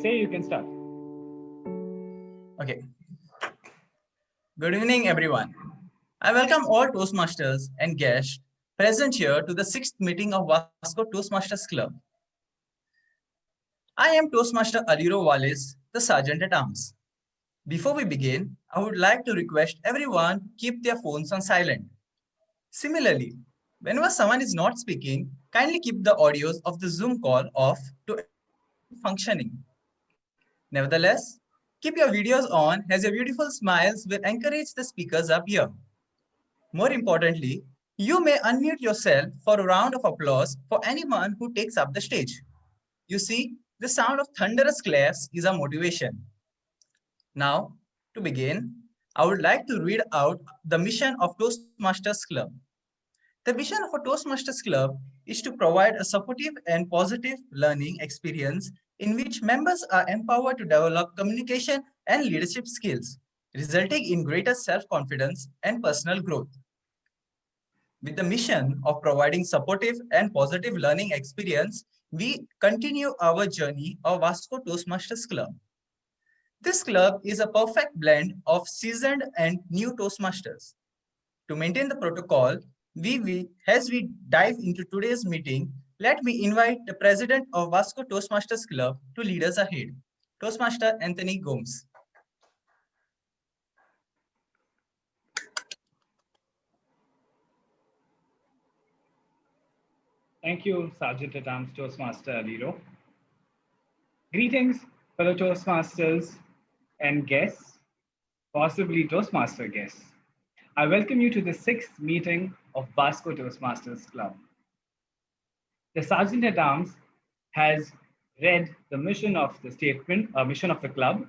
say, you can start. Okay. Good evening, everyone. I welcome all Toastmasters and guests present here to the sixth meeting of Vasco Toastmasters Club. I am Toastmaster Aliro Wallace, the Sergeant at Arms. Before we begin, I would like to request everyone keep their phones on silent. Similarly, whenever someone is not speaking, kindly keep the audios of the Zoom call off to ensure smooth functioning. Nevertheless, keep your videos on as your beautiful smiles will encourage the speakers up here. More importantly, you may unmute yourself for a round of applause for anyone who takes up the stage. You see, the sound of thunderous claps is our motivation. Now, to begin, I would like to read out the mission of Toastmasters Club. The vision of a Toastmasters Club is to provide a supportive and positive learning experience in which members are empowered to develop communication and leadership skills, resulting in greater self-confidence and personal growth. With the mission of providing supportive and positive learning experience, we continue our journey of Vasco Toastmasters Club. This club is a perfect blend of seasoned and new Toastmasters. To maintain the protocol, as we dive into today's meeting, let me invite the president of Vasco Toastmasters Club to lead us ahead, Toastmaster Anthony Gomes. Thank you, Sergeant at Arms Toastmaster Aliro. Greetings, fellow Toastmasters and guests, possibly Toastmaster guests. I welcome you to the sixth meeting of Vasco Toastmasters Club. The Sergeant at Arms has read the mission of the statement, mission of the club,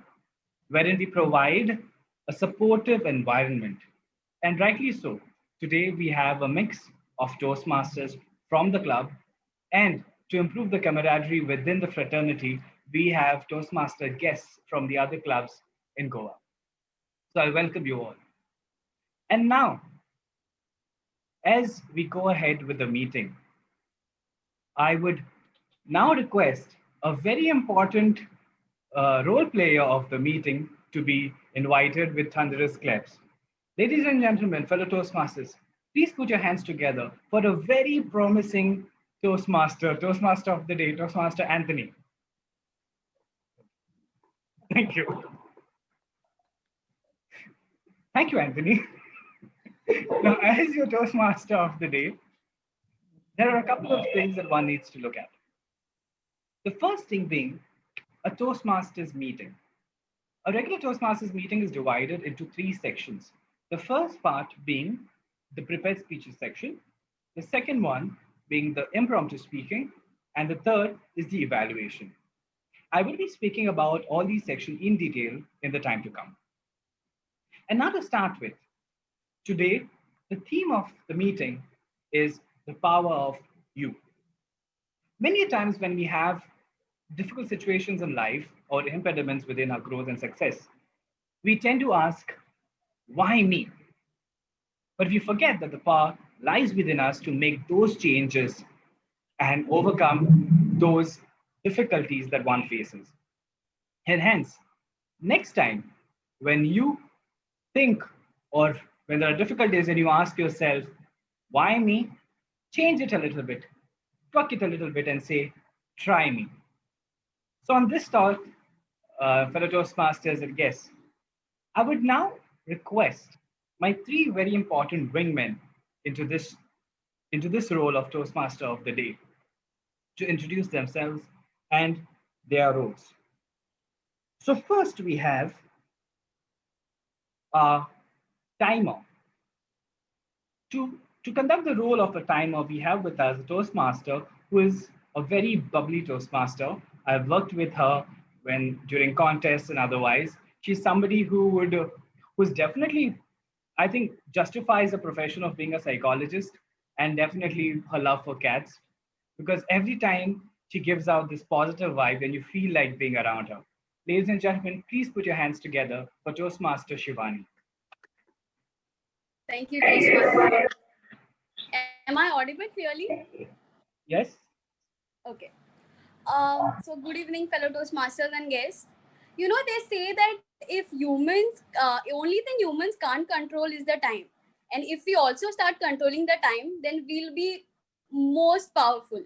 wherein we provide a supportive environment. And rightly so. Today we have a mix of Toastmasters from the club, and to improve the camaraderie within the fraternity, we have Toastmaster guests from the other clubs in Goa. So I welcome you all. And now, as we go ahead with the meeting, I would now request a very important role player of the meeting to be invited with thunderous claps. Ladies and gentlemen, fellow Toastmasters, please put your hands together for a very promising Toastmaster of the day, Toastmaster Anthony. Thank you. Thank you, Anthony. Now, as your Toastmaster of the day, there are a couple of things that one needs to look at. The first thing being a Toastmasters meeting. A regular Toastmasters meeting is divided into three sections. The first part being the prepared speeches section, the second one being the impromptu speaking, and the third is the evaluation. I will be speaking about all these sections in detail in the time to come. And now to start with, today, the theme of the meeting is the power of you. Many times when we have difficult situations in life or impediments within our growth and success, we tend to ask, why me? But we forget that the power lies within us to make those changes and overcome those difficulties that one faces. And hence, next time when you think or when there are difficulties and you ask yourself, why me? Change it a little bit, tweak it a little bit and say, try me. So on this thought, fellow Toastmasters and guests, I would now request my three very important wingmen into this role of Toastmaster of the day to introduce themselves and their roles. So first we have a timer. To conduct the role of a timer, we have with us a Toastmaster who is a very bubbly Toastmaster. I've worked with her during contests and otherwise. She's somebody who's definitely, I think, justifies the profession of being a psychologist, and definitely her love for cats, because every time she gives out this positive vibe and you feel like being around her. Ladies and gentlemen, please put your hands together for Toastmaster Shivani. Thank you, Toastmaster. Am I audible clearly? Yes. Okay. So good evening, fellow Toastmasters and guests. You know, they say that if humans, only thing humans can't control is the time. And if we also start controlling the time, then we'll be most powerful.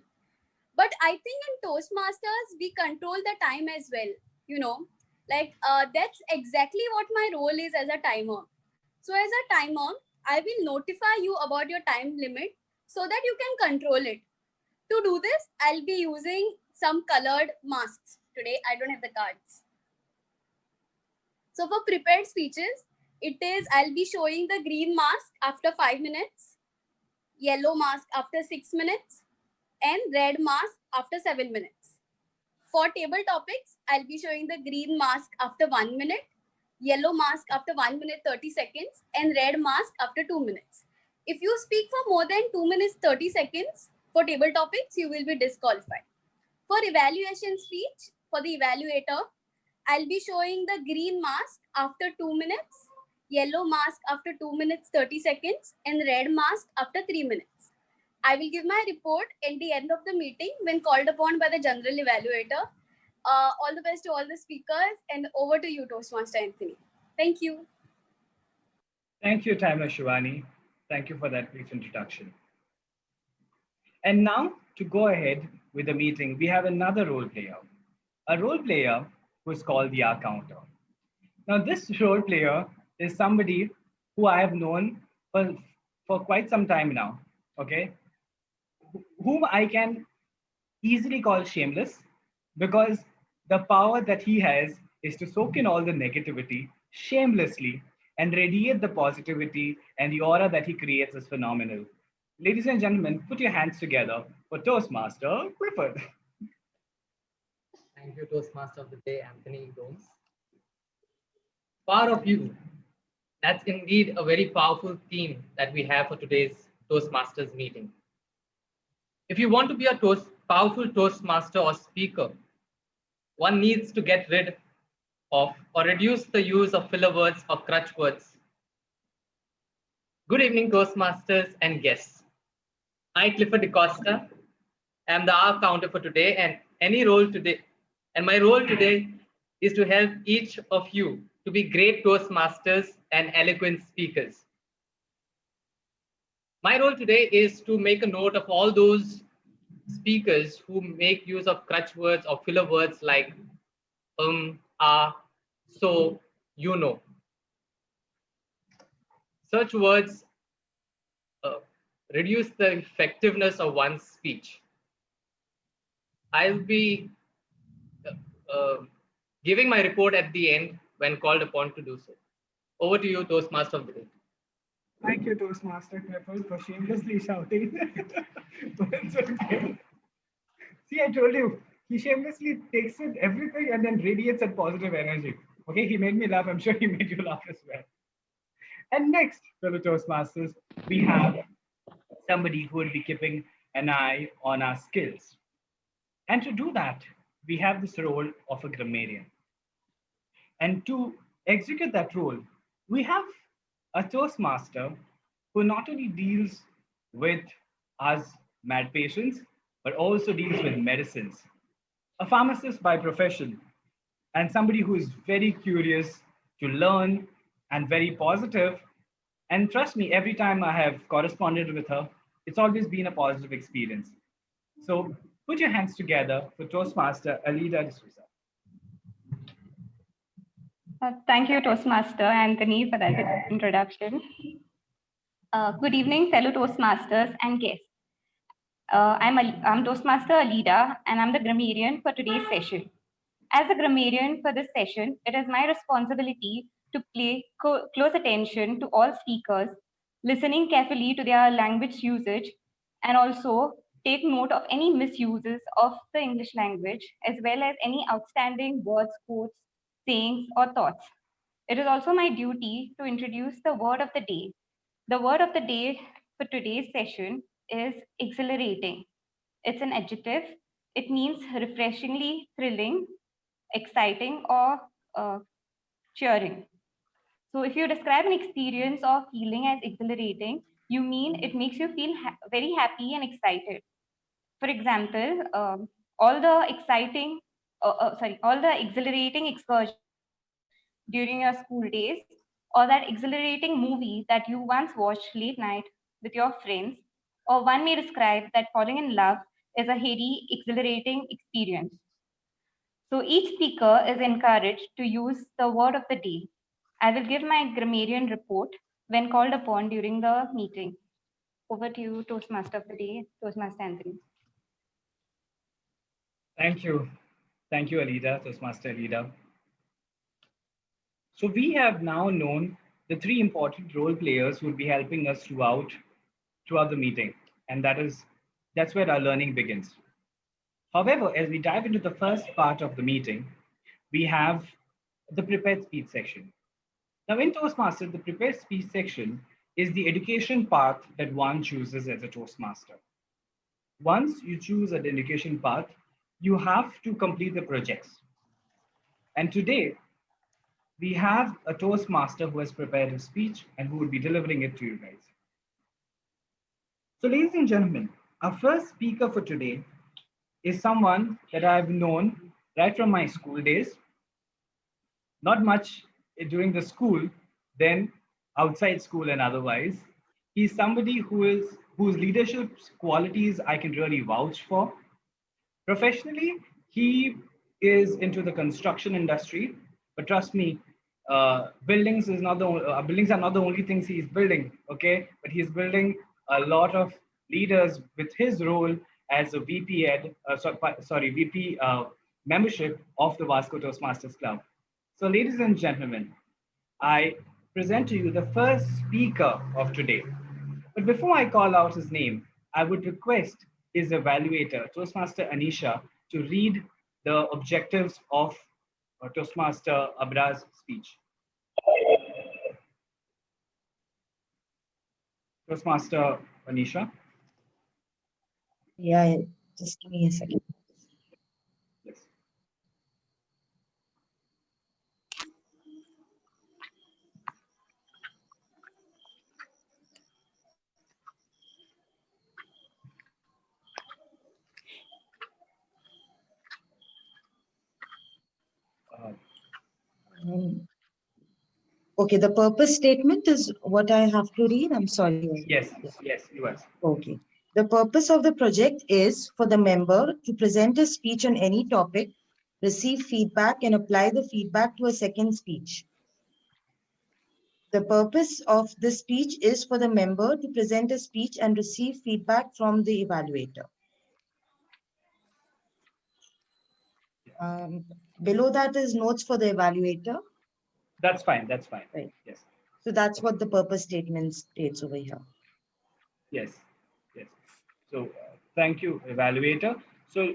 But I think in Toastmasters, we control the time as well. You know, that's exactly what my role is as a timer. So, as a timer, I will notify you about your time limit so that you can control it. To do this, I'll be using some colored masks. Today, I don't have the cards. So for prepared speeches, it is I'll be showing the green mask after 5 minutes, yellow mask after 6 minutes, and red mask after 7 minutes. For table topics, I'll be showing the green mask after 1 minute, yellow mask after 1 minute 30 seconds, and red mask after 2 minutes. If you speak for more than 2 minutes 30 seconds for table topics, you will be disqualified. For evaluation speech, for the evaluator, I'll be showing the green mask after 2 minutes, yellow mask after 2 minutes 30 seconds, and red mask after 3 minutes. I will give my report at the end of the meeting when called upon by the general evaluator. All the best to all the speakers, and over to you, Toastmaster Anthony. Thank you. Thank you, Timer Shivani. Thank you for that brief introduction. And now, to go ahead with the meeting, we have another role player, a role player who is called the R Counter. Now, this role player is somebody who I have known for quite some time now, okay? Whom I can easily call shameless because the power that he has is to soak in all the negativity shamelessly and radiate the positivity, and the aura that he creates is phenomenal. Ladies and gentlemen, put your hands together for Toastmaster Clifford. Thank you, Toastmaster of the Day, Anthony Gomes. Power of you. That's indeed a very powerful theme that we have for today's Toastmasters meeting. If you want to be a powerful Toastmaster or speaker, one needs to get rid of or reduce the use of filler words or crutch words. Good evening, Toastmasters and guests. I, Clifford DeCosta, am the R counter for today, and my role today is to help each of you to be great Toastmasters and eloquent speakers. My role today is to make a note of all those speakers who make use of crutch words or filler words like so, you know. Such words reduce the effectiveness of one's speech. I'll be giving my report at the end when called upon to do so. Over to you, Toastmaster of the Day. Thank you, Toastmaster Clifford, for shamelessly shouting. But it's okay. See, I told you, he shamelessly takes it everything and then radiates that positive energy. Okay, he made me laugh. I'm sure he made you laugh as well. And next, fellow Toastmasters, we have somebody who will be keeping an eye on our skills. And to do that, we have this role of a grammarian. And to execute that role, we have a Toastmaster who not only deals with us mad patients, but also deals with medicines. A pharmacist by profession, and somebody who is very curious to learn and very positive. And trust me, every time I have corresponded with her, it's always been a positive experience. So put your hands together for Toastmaster Alida D'Souza. Thank you, Toastmaster Anthony, for that introduction. Good evening, fellow Toastmasters and guests. I'm Toastmaster Alida, and I'm the grammarian for today's session. As a grammarian for this session, it is my responsibility to pay close attention to all speakers, listening carefully to their language usage, and also take note of any misuses of the English language, as well as any outstanding words, quotes, sayings, or thoughts. It is also my duty to introduce the word of the day. The word of the day for today's session is exhilarating. It's an adjective. It means refreshingly thrilling, exciting, or cheering. So if you describe an experience or feeling as exhilarating, you mean it makes you feel very happy and excited. For example, all the all the exhilarating excursions during your school days, or that exhilarating movie that you once watched late night with your friends, or one may describe that falling in love is a heady, exhilarating experience. So each speaker is encouraged to use the word of the day. I will give my grammarian report when called upon during the meeting. Over to you, Toastmaster of the day, Toastmaster Anthony. Thank you. Thank you, Alida, Toastmaster Alida. So we have now known the three important role players who will be helping us throughout the meeting. And that's where our learning begins. However, as we dive into the first part of the meeting, we have the prepared speech section. Now in Toastmaster, the prepared speech section is the education path that one chooses as a Toastmaster. Once you choose an education path, you have to complete the projects. And today, we have a Toastmaster who has prepared a speech and who will be delivering it to you guys. So ladies and gentlemen, our first speaker for today is someone that I've known right from my school days. Not much during the school, then outside school and otherwise. He's somebody whose leadership qualities I can really vouch for. Professionally, he is into the construction industry, but trust me, buildings are not the only things he's building, okay? But he's building a lot of leaders with his role as a VP membership of the Vasco Toastmasters Club. So ladies and gentlemen, I present to you the first speaker of today. But before I call out his name, I would request his evaluator, Toastmaster Anisha, to read the objectives of Toastmaster Abrar's speech. Toastmaster Anisha. Yeah, just give me a second. Yes. Okay, the purpose statement is what I have to read. I'm sorry. Yes, you are. Okay. The purpose of the project is for the member to present a speech on any topic, receive feedback, and apply the feedback to a second speech. The purpose of the speech is for the member to present a speech and receive feedback from the evaluator. Below that is notes for the evaluator. That's fine. Right. Yes. So that's what the purpose statement states over here. Yes. So thank you, evaluator. So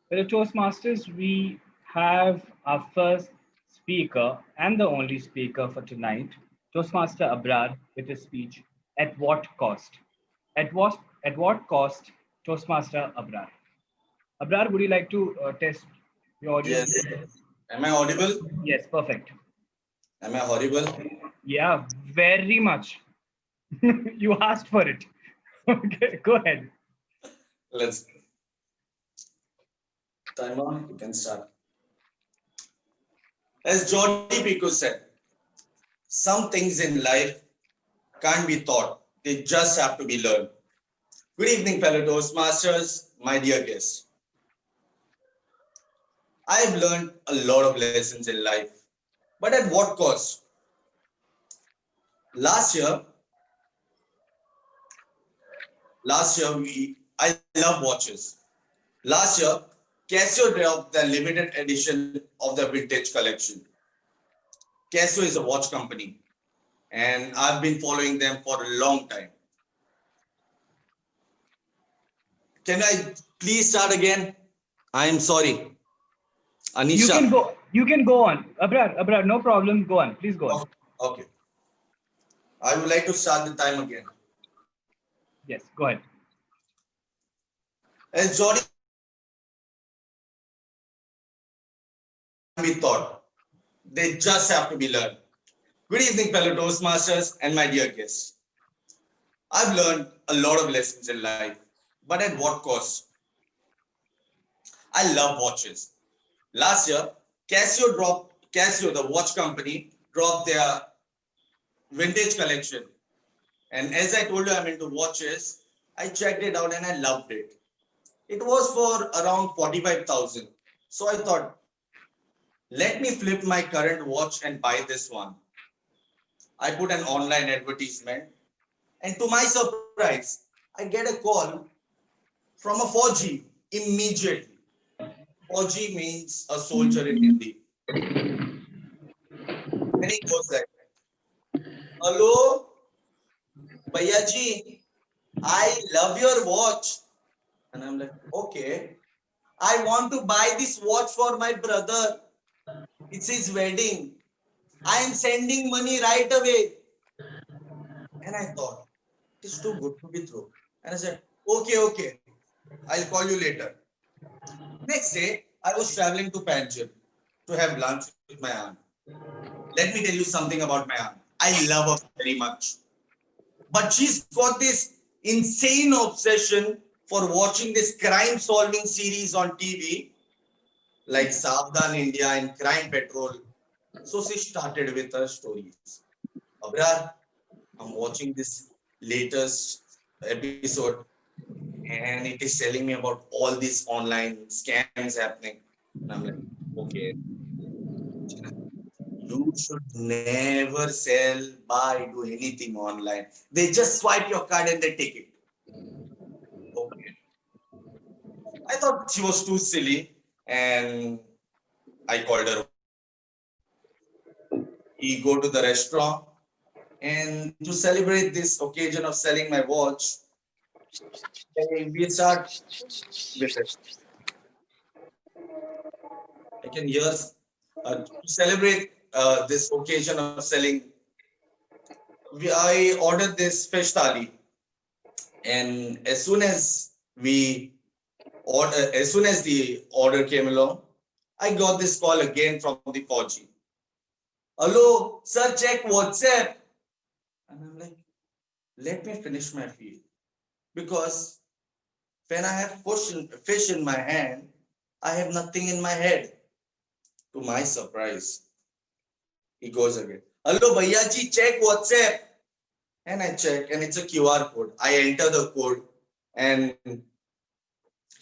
for the Toastmasters, we have our first speaker and the only speaker for tonight, Toastmaster Abrar, with his speech, At What Cost? At what cost, Toastmaster Abrar? Abrar, would you like to test your audio? Yes. Am I audible? Yes, perfect. Am I horrible? Yeah, very much. You asked for it. Okay, go ahead. Let's. Time on, you can start. As Jordi Pico said, some things in life can't be taught, they just have to be learned. Good evening, fellow Toastmasters, my dear guests. I've learned a lot of lessons in life, but at what cost? Last year, I love watches. Last year, Casio dropped the limited edition of the vintage collection. Casio is a watch company, and I've been following them for a long time. Can I please start again? I am sorry. Anisha. You can go on. Abrar, no problem. Go on. Please go on. Okay. I would like to start the time again. Yes, go ahead. As Jordi be taught, they just have to be learned. Good evening, fellow Toastmasters and my dear guests. I've learned a lot of lessons in life, but at what cost? I love watches. Last year, Casio, the watch company, dropped their vintage collection. And as I told you, I'm into watches. I checked it out and I loved it. It was for around 45,000. So I thought, let me flip my current watch and buy this one. I put an online advertisement, and to my surprise, I get a call from a 4G immediately. 4G means a soldier in Hindi. And he goes like, hello, Bhaiya ji, I love your watch. And I'm like, okay, I want to buy this watch for my brother. It's his wedding. I am sending money right away. And I thought, it's too good to be true. And I said, okay, I'll call you later. Next day, I was traveling to Panjim to have lunch with my aunt. Let me tell you something about my aunt. I love her very much. But she's got this insane obsession for watching this crime solving series on TV, like Savdhan India and Crime Patrol. So she started with her stories. Abrar, I'm watching this latest episode and it is telling me about all these online scams happening. And I'm like, okay, you should never sell, buy, do anything online. They just swipe your card and they take it. Okay. I thought she was too silly and I called her. We go to the restaurant and to celebrate this occasion of selling my watch, we start with it. I can hear to celebrate this occasion of selling. I ordered this fish thali, and as soon as the order came along, I got this call again from the 4G. Hello, sir, check WhatsApp. And I'm like, let me finish my feed. Because when I have fish in my hand, I have nothing in my head. To my surprise, he goes again. Hello, Bhaiya ji, check WhatsApp. And I check, and it's a QR code. I enter the code, and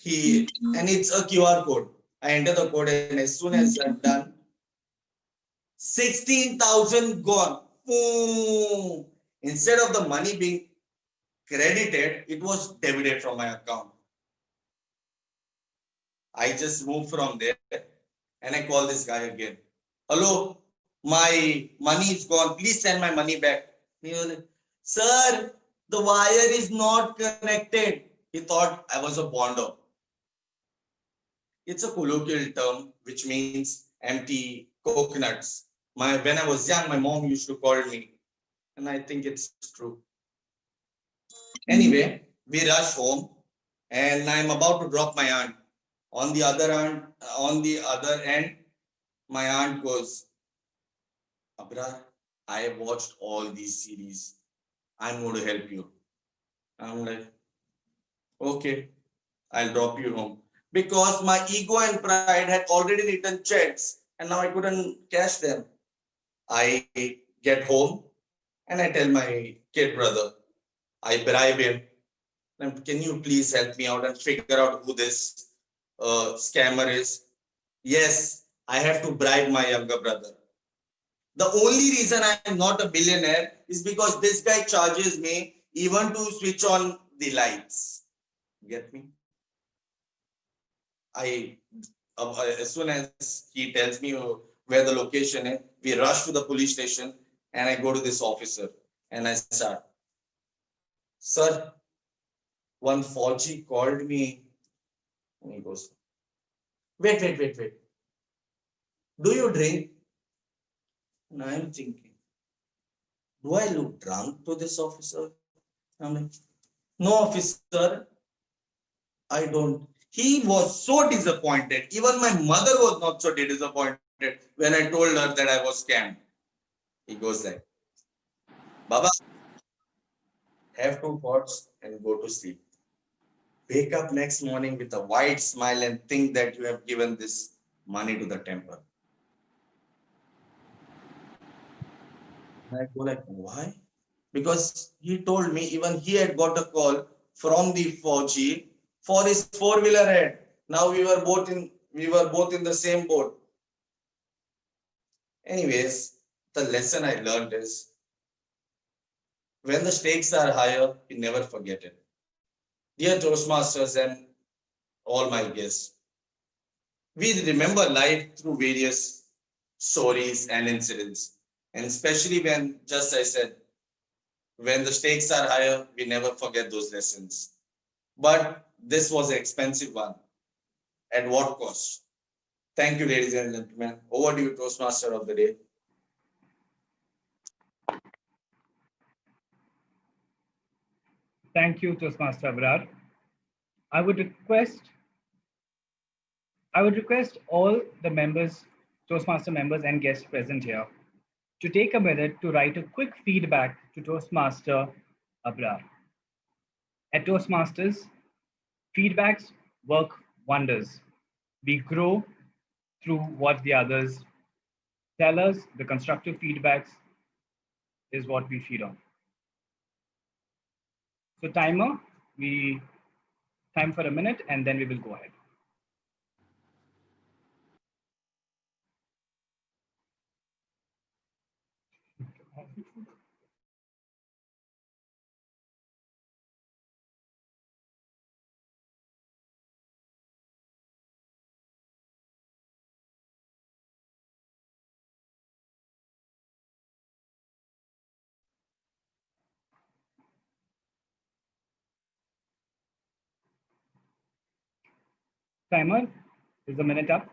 it's a QR code. I enter the code, and as soon as I'm done, 16,000 gone. Boom. Instead of the money being credited, it was debited from my account. I just moved from there and I call this guy again. Hello, my money is gone. Please send my money back. He was like, sir, the wire is not connected. He thought I was a bondo. It's a colloquial term which means empty coconuts. When I was young, my mom used to call me, and I think it's true. Anyway, we rush home, and I'm about to drop my aunt. On the other end, my aunt goes, Abrar, I have watched all these series. I'm going to help you. I'm like, okay, I'll drop you home. Because my ego and pride had already written checks and now I couldn't cash them. I get home and I tell my kid brother, I bribe him. Can you please help me out and figure out who this scammer is? Yes, I have to bribe my younger brother. The only reason I'm not a billionaire is because this guy charges me even to switch on the lights. Get me? As soon as he tells me where the location is, we rush to the police station and I go to this officer and I start. Sir, one 4G called me and he goes, wait. Do you drink? And I'm thinking, do I look drunk to this officer? I'm like, no, officer, I don't. He was so disappointed. Even my mother was not so disappointed when I told her that I was scammed. He goes like, Baba, have 2 thoughts and go to sleep. wake up next morning with a wide smile and think that you have given this money to the temple. I go like, why? Because he told me even he had got a call from the Fauci for his four-wheeler head. Now we were both in the same boat. Anyways, the lesson I learned is when the stakes are higher, we never forget it. Dear Toastmasters and all my guests, we remember life through various stories and incidents. And especially when, just I said, when the stakes are higher, we never forget those lessons. But this was an expensive one. At what cost? Thank you, ladies and gentlemen. Over to you, Toastmaster of the day. Thank you, Toastmaster Abrar. I would request all the members, Toastmaster members and guests present here to take a minute to write a quick feedback to Toastmaster Abrar. At Toastmasters, feedbacks work wonders. We grow through what the others tell us. The constructive feedbacks is what we feed on. So timer, time for a minute and then we will go ahead. Timer, is the minute up?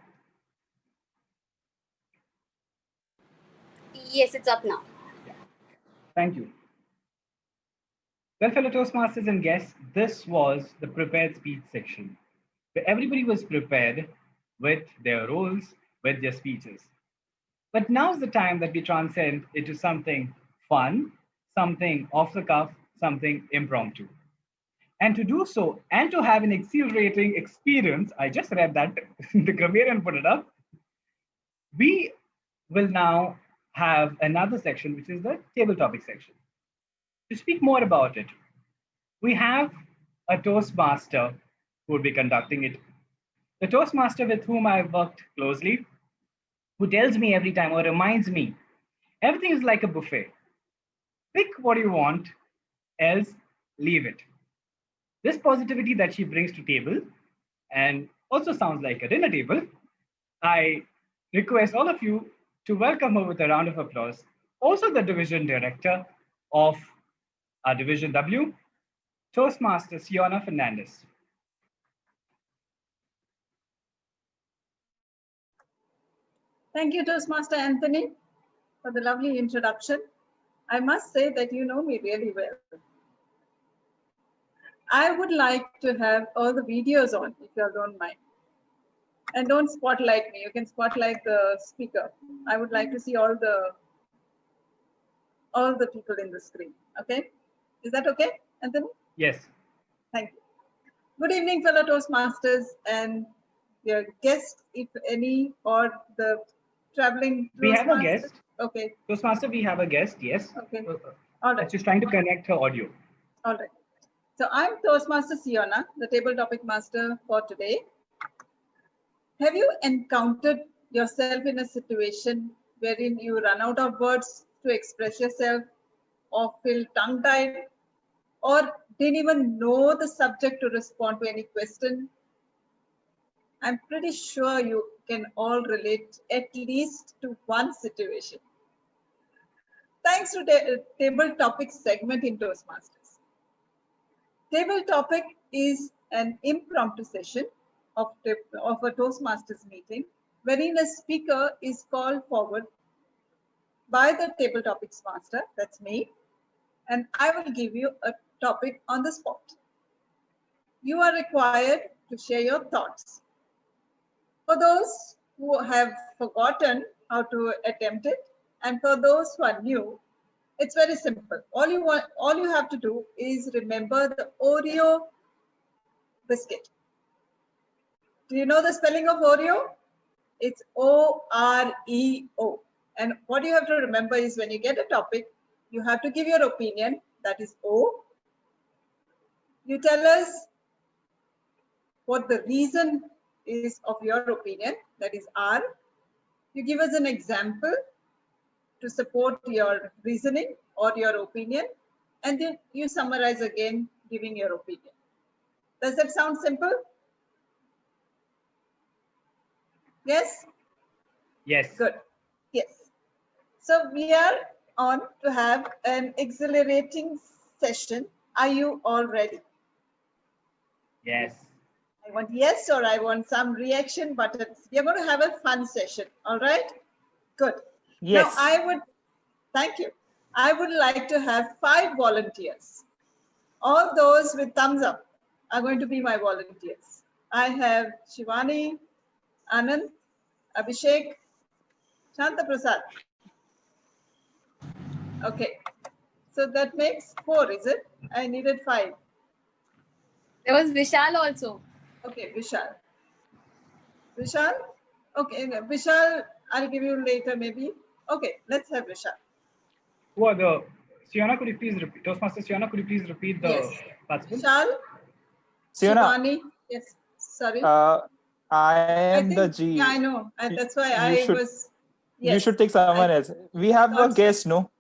Yes, it's up now. Thank you. Well, fellow Toastmasters and guests, this was the prepared speech section, where everybody was prepared with their roles, with their speeches. But now's the time that we transcend into something fun, something off the cuff, something impromptu. And to do so, and to have an exhilarating experience, I just read that, the grammarian put it up, we will now have another section, which is the table topic section. To speak more about it, we have a Toastmaster who will be conducting it. The Toastmaster with whom I've worked closely, who tells me every time or reminds me, everything is like a buffet. Pick what you want, else leave it. This positivity that she brings to table, and also sounds like a dinner table, I request all of you to welcome her with a round of applause. Also the division director of our Division W, Toastmaster Siona Fernandez. Thank you, Toastmaster Anthony, for the lovely introduction. I must say that you know me really well. I would like to have all the videos on, if you don't mind. And don't spotlight me. You can spotlight the speaker. I would like to see all the people in the screen. Okay? Is that okay, Anthony? Yes. Thank you. Good evening, fellow Toastmasters and their guests, if any, or the traveling. We have a guest. Okay. Toastmaster, we have a guest, yes. Okay. All right. She's trying to connect her audio. All right. So I'm Toastmaster Siona, the table topic master for today. Have you encountered yourself in a situation wherein you run out of words to express yourself, or feel tongue-tied, or didn't even know the subject to respond to any question? I'm pretty sure you can all relate at least to one situation. Thanks to the table topic segment in Toastmasters. Table topic is an impromptu session of a Toastmasters meeting, wherein a speaker is called forward by the table topics master, that's me, and I will give you a topic on the spot. You are required to share your thoughts. For those who have forgotten how to attempt it, and for those who are new, it's very simple. All you have to do is remember the Oreo biscuit. Do you know the spelling of Oreo? It's O-R-E-O. And what you have to remember is when you get a topic, you have to give your opinion, that is O. You tell us what the reason is of your opinion, that is R. You give us an example to support your reasoning or your opinion, and then you summarize again, giving your opinion. Does that sound simple? Yes? Yes. Good. Yes. So we are on to have an exhilarating session. Are you all ready? Yes. I want yes or I want some reaction buttons. We are going to have a fun session. All right? Good. Yes. Now thank you. I would like to have 5 volunteers. All those with thumbs up are going to be my volunteers. I have Shivani, Anand, Abhishek, Shanta Prasad. Okay. So that makes 4, is it? I needed 5. There was Vishal also. Okay, Vishal. Vishal? Okay, Vishal, I'll give you later maybe. Okay, let's have Vishal. Who are the Siona, could you please repeat? Toastmaster Siona, could you please repeat the Yes. participants? Vishal, Siona, Shivani. Yes, sorry. I am the think, G. Yeah, I know. And that's why You yes. should take someone else. We have a thought so. guest, no?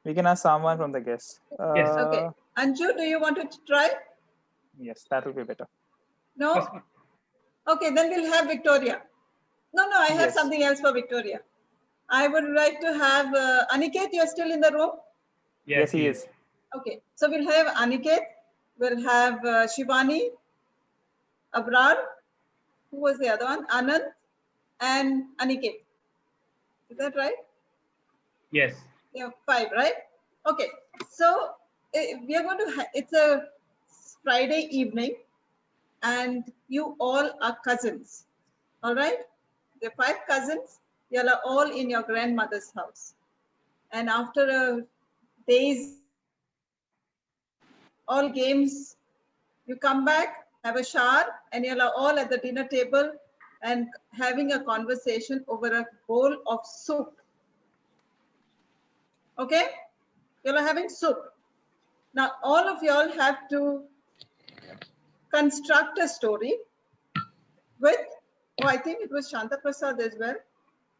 We can ask someone from the guest. Yes. Okay. Anju, do you want to try? Yes, that will be better. No? Yes. Okay, then we'll have Victoria. No, I have Yes. something else for Victoria. I would like to have Aniket, you're still in the room? Yes, he is. Okay, so we'll have Aniket, we'll have Shivani, Abrar, who was the other one? Anand and Aniket. Is that right? Yes. Yeah, 5, right? Okay, so we are going to, it's a Friday evening and you all are cousins, all right? There are 5 cousins, you are all in your grandmother's house. And after a day's all games, you come back, have a shower, and you're all at the dinner table and having a conversation over a bowl of soup. Okay? You're having soup. Now, all of y'all have to construct a story with, I think it was Shanta Prasad as well.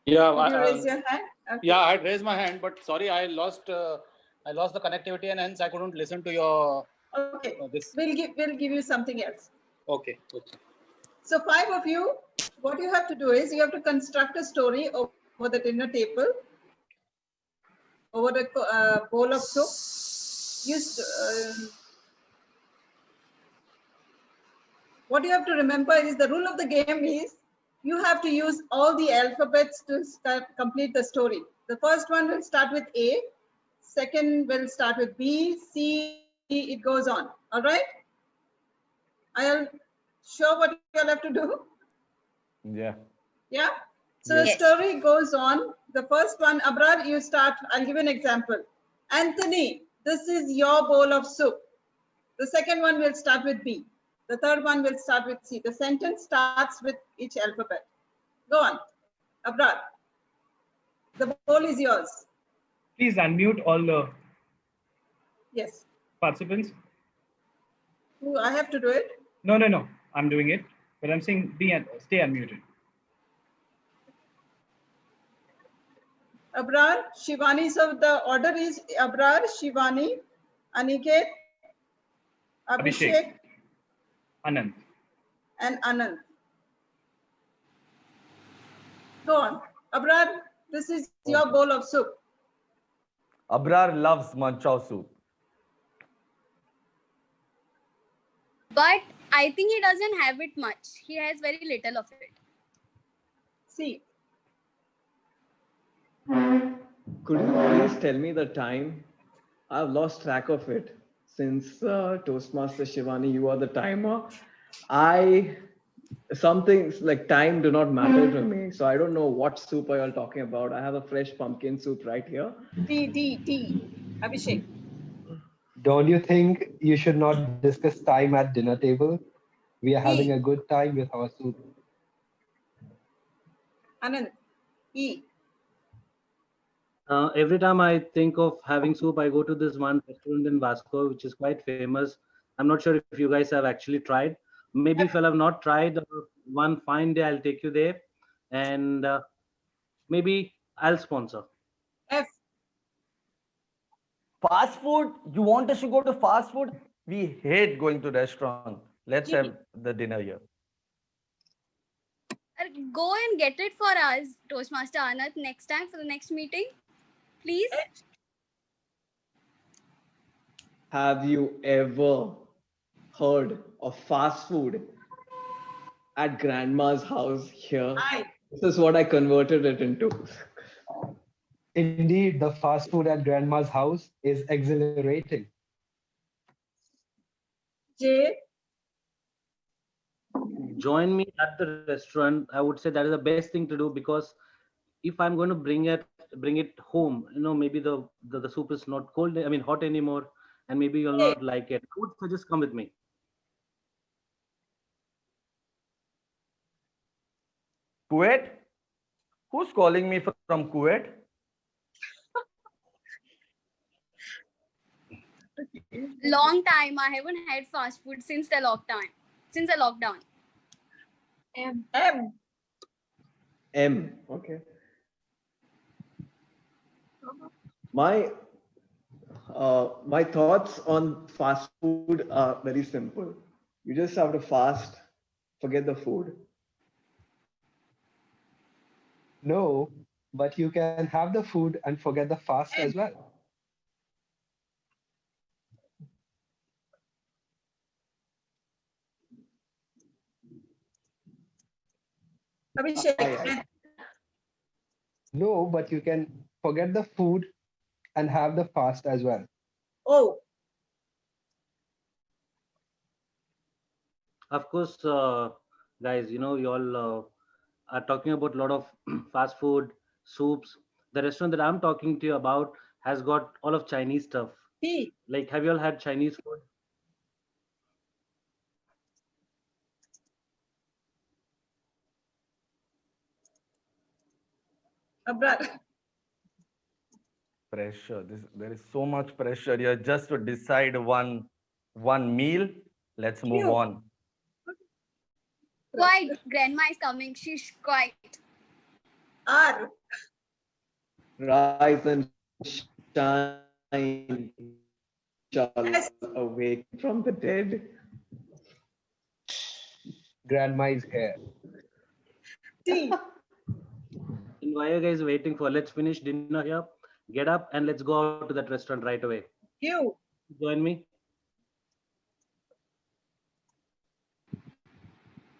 Yeah, Did you raise your hand? Okay. Yeah, I had raised my hand, but sorry, I lost the connectivity and hence I couldn't listen to your Okay. this. We'll give you something else. Okay. So 5 of you, what you have to do is you have to construct a story over the dinner table, over the bowl of soup. What you have to remember is the rule of the game is you have to use all the alphabets to complete the story. The first one will start with A, second will start with B, C, it goes on. All right? I'll show what you'll have to do. Yeah. Yeah? So the story goes on. The first one, Abrar, you start. I'll give you an example. Anthony, this is your bowl of soup. The second one will start with B. The third one will start with C. The sentence starts with each alphabet. Go on. Abrar, the bowl is yours. Please unmute all the Yes. participants. Ooh, I have to do it. No. I'm doing it. But I'm saying stay unmuted. Abrar, Shivani. So the order is Abrar, Shivani, Aniket, Abhishek, Anand. and Anand. Go on. Abrar, this is your bowl of soup. Abrar loves manchow soup. But I think he doesn't have it much. He has very little of it. See. Could you please tell me the time? I've lost track of it. Since Toastmaster Shivani, you are the timer. Some things like time do not matter to me. So I don't know what soup are you all talking about. I have a fresh pumpkin soup right here. D. Abhishek. Don't you think you should not discuss time at dinner table? We are having E. a good time with our soup. Anand. E. Every time I think of having soup, I go to this one restaurant in Vasco, which is quite famous. I'm not sure if you guys have actually tried. Maybe if you have not tried, one fine day I'll take you there, and maybe I'll sponsor. F. Fast food? You want us to go to fast food? We hate going to restaurant. Let's G. have the dinner here. Go and get it for us, Toastmaster Anand, next time for the next meeting, please. Have you ever heard of fast food at grandma's house here? I. This is what I converted it into. Indeed, the fast food at grandma's house is exhilarating. J. Join me at the restaurant. I would say that is the best thing to do, because if I'm going to bring it home, maybe the soup is not cold, I mean hot anymore, and maybe you'll not like it. I would suggest come with me. Kuwait? Who's calling me from Kuwait? Long time I haven't had fast food since the lockdown. M. M. Okay. My thoughts on fast food are very simple. You just have to fast, forget the food. No, but you can have the food and forget the fast as well. Abhishek. No, but you can forget the food and have the fast as well. O. Of course, guys, you all are talking about a lot of fast food, soups. The restaurant that I'm talking to you about has got all of Chinese stuff. P. Like, have you all had Chinese food? Abrar. Pressure. There is so much pressure here just to decide one meal. Let's move on. Quiet, grandma is coming. She's quiet. R. Rise and shine, shall awake from the dead. Grandma is here. T. And why are you guys waiting for? Let's finish dinner here. Get up and let's go out to that restaurant right away. Q. Join me.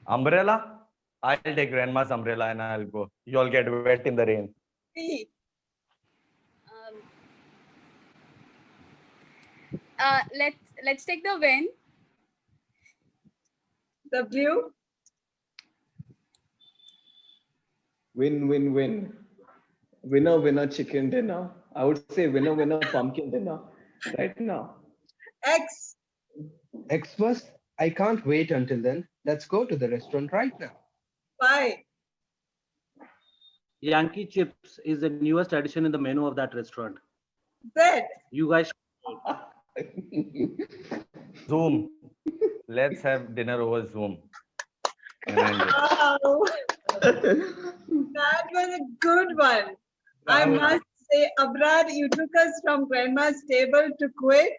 Umbrella? I'll take grandma's umbrella and I'll go. You all get wet in the rain. P. Let's take the win. W. Win, win, win. Winner, winner, chicken dinner. I would say winner, winner, pumpkin dinner right now. X. X first? I can't wait until then. Let's go to the restaurant right now. Y. Yankee chips is the newest addition in the menu of that restaurant. Z. You guys. Zoom. Let's have dinner over Zoom. And end it. Wow. That was a good one. I must say, Abrar, you took us from grandma's table to Kuwait,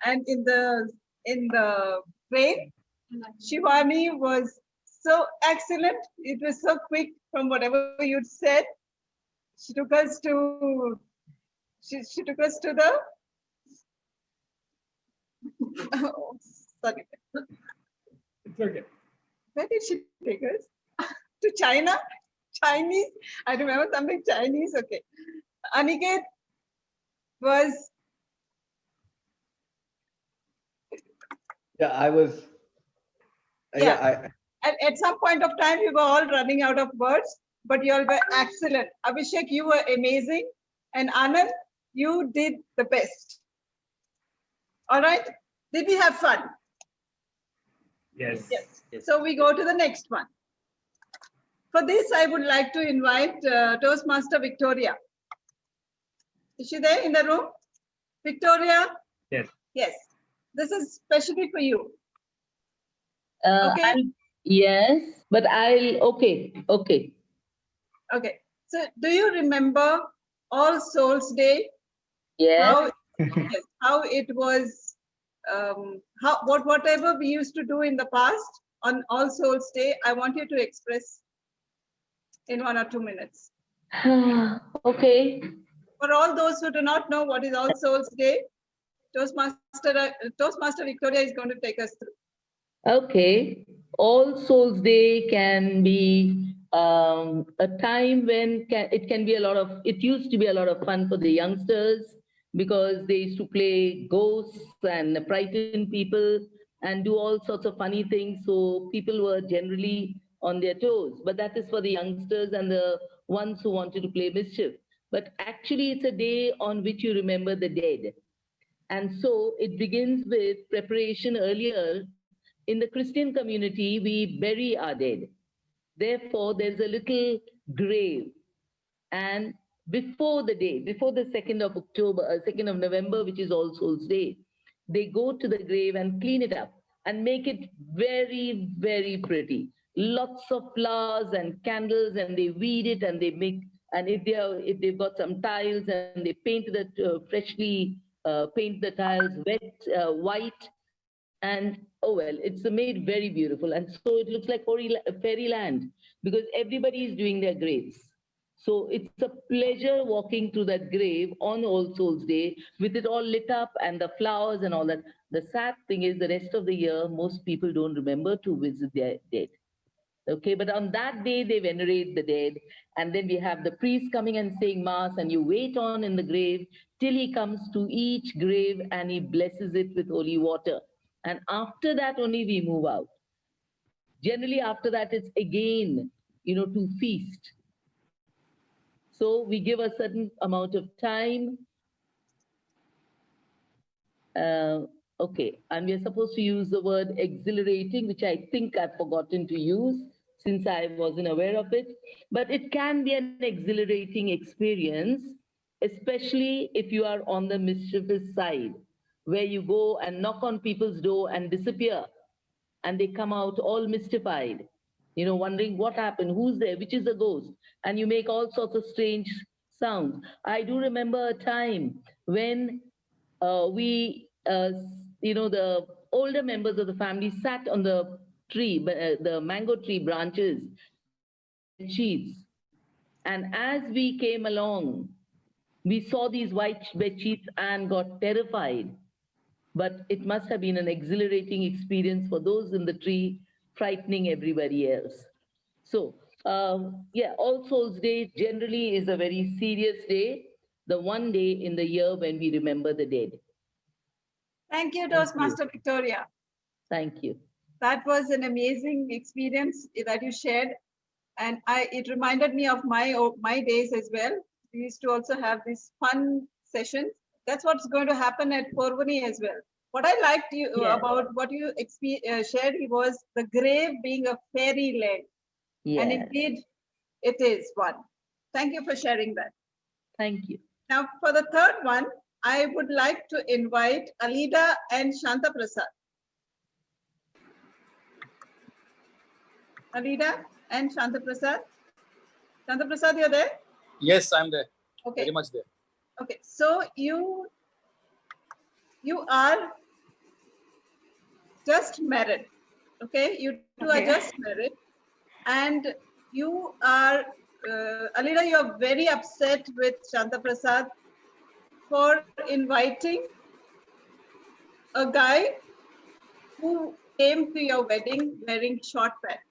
and in the train, Shivani was so excellent. It was so quick from whatever you said. She took us to the oh, sorry. It's okay. Where did she take us? To China? Chinese? I remember something Chinese. Okay. Aniket was. Yeah, I was. At some point of time, we were all running out of words, but you all were excellent. Abhishek, you were amazing. And Anand, you did the best. All right. Did we have fun? Yes. Yes. So we go to the next one. For this, I would like to invite Toastmaster Victoria. Is she there in the room? Victoria? Yes. Yes. This is specially for you. Okay. Yes, but okay. Okay. So do you remember All Souls Day? Yes. How it was, whatever we used to do in the past on All Souls Day, I want you to express in 1 or 2 minutes. Okay. For all those who do not know what is All Souls Day, Toastmaster Victoria is going to take us through. Okay. All Souls Day can be a time when it used to be a lot of fun for the youngsters because they used to play ghosts and frighten people and do all sorts of funny things. So people were generally on their toes, but that is for the youngsters and the ones who wanted to play mischief. But actually it's a day on which you remember the dead. And so it begins with preparation earlier. In the Christian community, we bury our dead. Therefore, there's a little grave. And before the 2nd of October, 2nd of November, which is All Souls Day, they go to the grave and clean it up and make it very, very pretty. Lots of flowers and candles, and they weed it and they make, and if they've got some tiles and they paint freshly paint the tiles white, and oh well, it's made very beautiful, and so it looks like fairyland because everybody is doing their graves. So it's a pleasure walking through that grave on All Souls Day with it all lit up and the flowers and all that. The sad thing is the rest of the year, most people don't remember to visit their dead. Okay, but on that day, they venerate the dead. And then we have the priest coming and saying mass, and you wait on in the grave till he comes to each grave and he blesses it with holy water. And after that only we move out. Generally after that, it's again, to feast. So we give a certain amount of time. Okay, and we're supposed to use the word exhilarating, which I think I've forgotten to use since I wasn't aware of it. But it can be an exhilarating experience, especially if you are on the mischievous side, where you go and knock on people's door and disappear, and they come out all mystified, wondering what happened, who's there, which is the ghost, and you make all sorts of strange sounds. I do remember a time when the older members of the family sat on the tree, the mango tree branches, sheets. And as we came along, we saw these white bed sheets and got terrified. But it must have been an exhilarating experience for those in the tree, frightening everybody else. So, All Souls Day generally is a very serious day, the one day in the year when we remember the dead. Thank you, Toastmaster Victoria. Thank you. That was an amazing experience that you shared. And it reminded me of my days as well. We used to also have these fun sessions. That's what's going to happen at Porvani as well. What I liked about what you shared was the grave being a fairyland. Yeah. And indeed, it is one. Thank you for sharing that. Thank you. Now, for the third one, I would like to invite Alida and Shanta Prasad. Alida and Shanta Prasad. Shanta Prasad, you're there? Yes, I'm there. Okay. Very much there. Okay, so you are just married. Okay, you two are just married, and you are Alida. You are very upset with Shanta Prasad for inviting a guy who came to your wedding wearing short pants.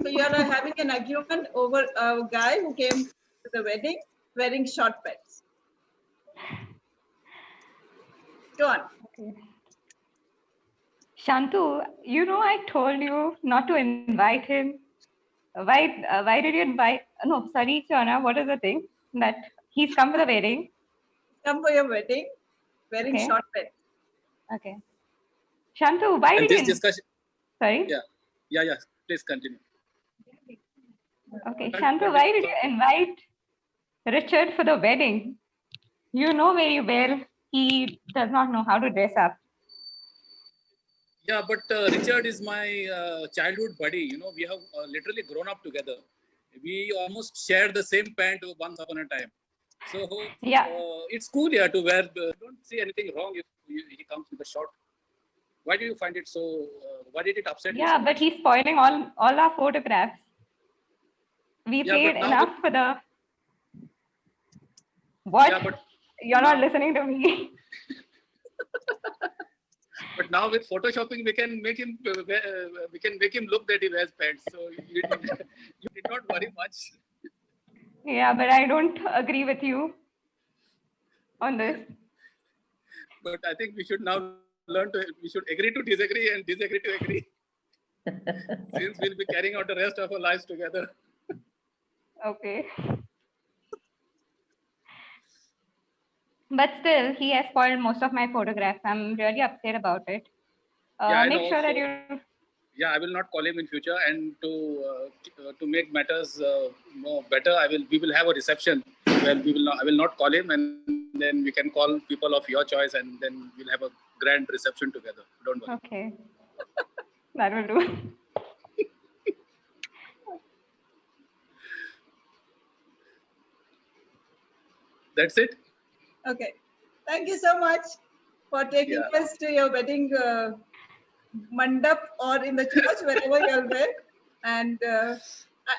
So you are having an argument over a guy who came to the wedding wearing short pants. Go on. Okay. Shantu, I told you not to invite him. Why did you invite? No, sorry, Chana, what is the thing? That he's come for the wedding. Come for your wedding wearing short pants. Okay. Shantu, why And did this you? discussion, Sorry. yeah. Please continue. Okay, Shantu, why did you invite Richard for the wedding? You know very well he does not know how to dress up. Yeah, but Richard is my childhood buddy. You know, we have literally grown up together. We almost shared the same pant once upon a time. So Yeah. it's cool, yeah, to wear. Don't see anything wrong if he comes with a short. Why do you find it so? Why did it upset you? Yeah, So but much? he's spoiling all our photographs. We Yeah, paid but now enough for the. What? Yeah, but You're not now- listening to me. But now with photoshopping, we can make him look that he wears pants. So you did not worry much. Yeah, but I don't agree with you on this. But I think we should now we should agree to disagree and disagree to agree. Since we'll be carrying out the rest of our lives together. Okay. But still, he has spoiled most of my photographs. I'm really upset about it. Yeah, I Make know. sure that So- you. Yeah, I will not call him in future. And to make matters more better, we will have a reception where I will not call him, and then we can call people of your choice, and then we'll have a grand reception together. Don't worry. Okay. That will do. That's it. Okay. Thank you so much for taking us to your wedding mandap or in the church, wherever you're there. And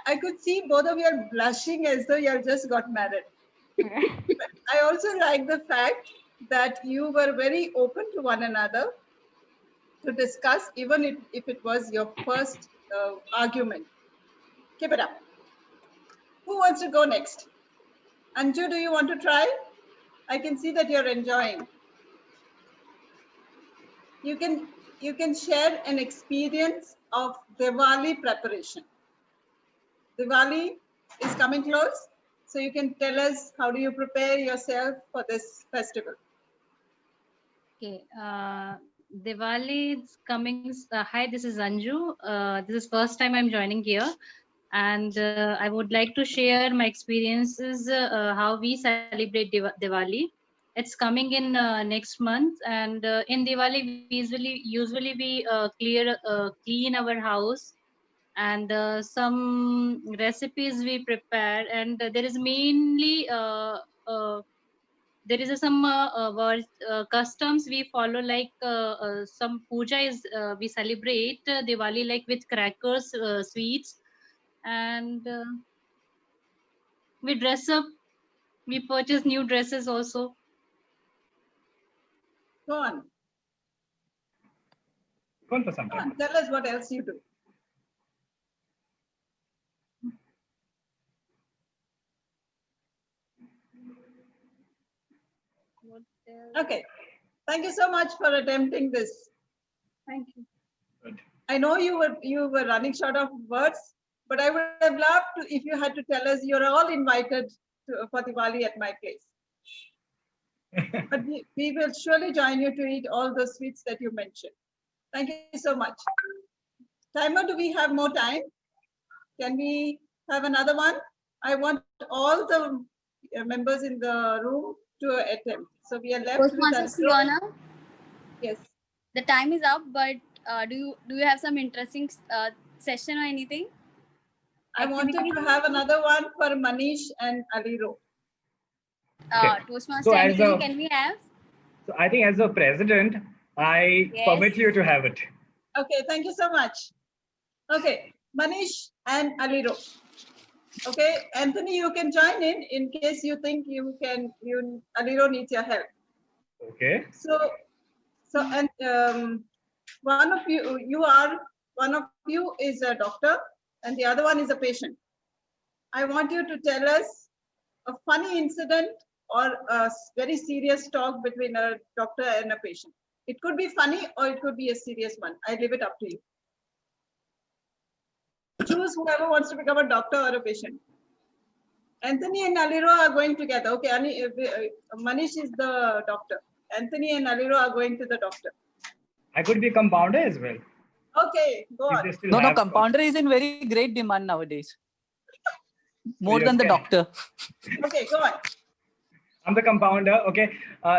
I could see both of you are blushing as though you have just got married. I also like the fact that you were very open to one another to discuss, even if it was your first argument. Keep it up. Who wants to go next? Anju, do you want to try? I can see that you're enjoying. You can share an experience of Diwali preparation. Diwali is coming close, so you can tell us how do you prepare yourself for this festival. Okay, Diwali is coming. Hi, this is Anju. This is first time I'm joining here, and I would like to share my experiences how we celebrate Diwali. It's coming in next month, and in Diwali we usually we clean our house, and some recipes we prepare, and there is mainly there is some customs we follow, like some puja is we celebrate Diwali like with crackers, sweets, and we dress up, we purchase new dresses also. Go on. Go on for some time. Tell us what else you do. Okay. Thank you so much for attempting this. Thank you. Good. I know you were running short of words, but I would have loved to, if you had to tell us you're all invited for Diwali at my place. But we will surely join you to eat all the sweets that you mentioned. Thank you so much. Timer, do we have more time? Can we have another one? I want all the members in the room to attempt. So we are left with Toastmaster Anju. Siona, Yes. the time is up, but do you have some interesting session or anything? I wanted to have another one for Manish and Aliro. Toastmaster, So as anything a- can we have? So I think as a president, I Yes. permit you to have it. Okay, thank you so much. Okay, Manish and Aliro. Okay, Anthony, you can join in case you think Aliro needs your help. Okay. So and one of you is a doctor and the other one is a patient. I want you to tell us a funny incident or a very serious talk between a doctor and a patient. It could be funny or it could be a serious one. I leave it up to you. Choose whoever wants to become a doctor or a patient. Anthony and Aliro are going together. Okay, Manish is the doctor. Anthony and Aliro are going to the doctor. I could be a compounder as well. Okay, go If on. they still No, have compounder is in very great demand nowadays. More you're than the okay. doctor. Okay, go on. I'm the compounder. Okay.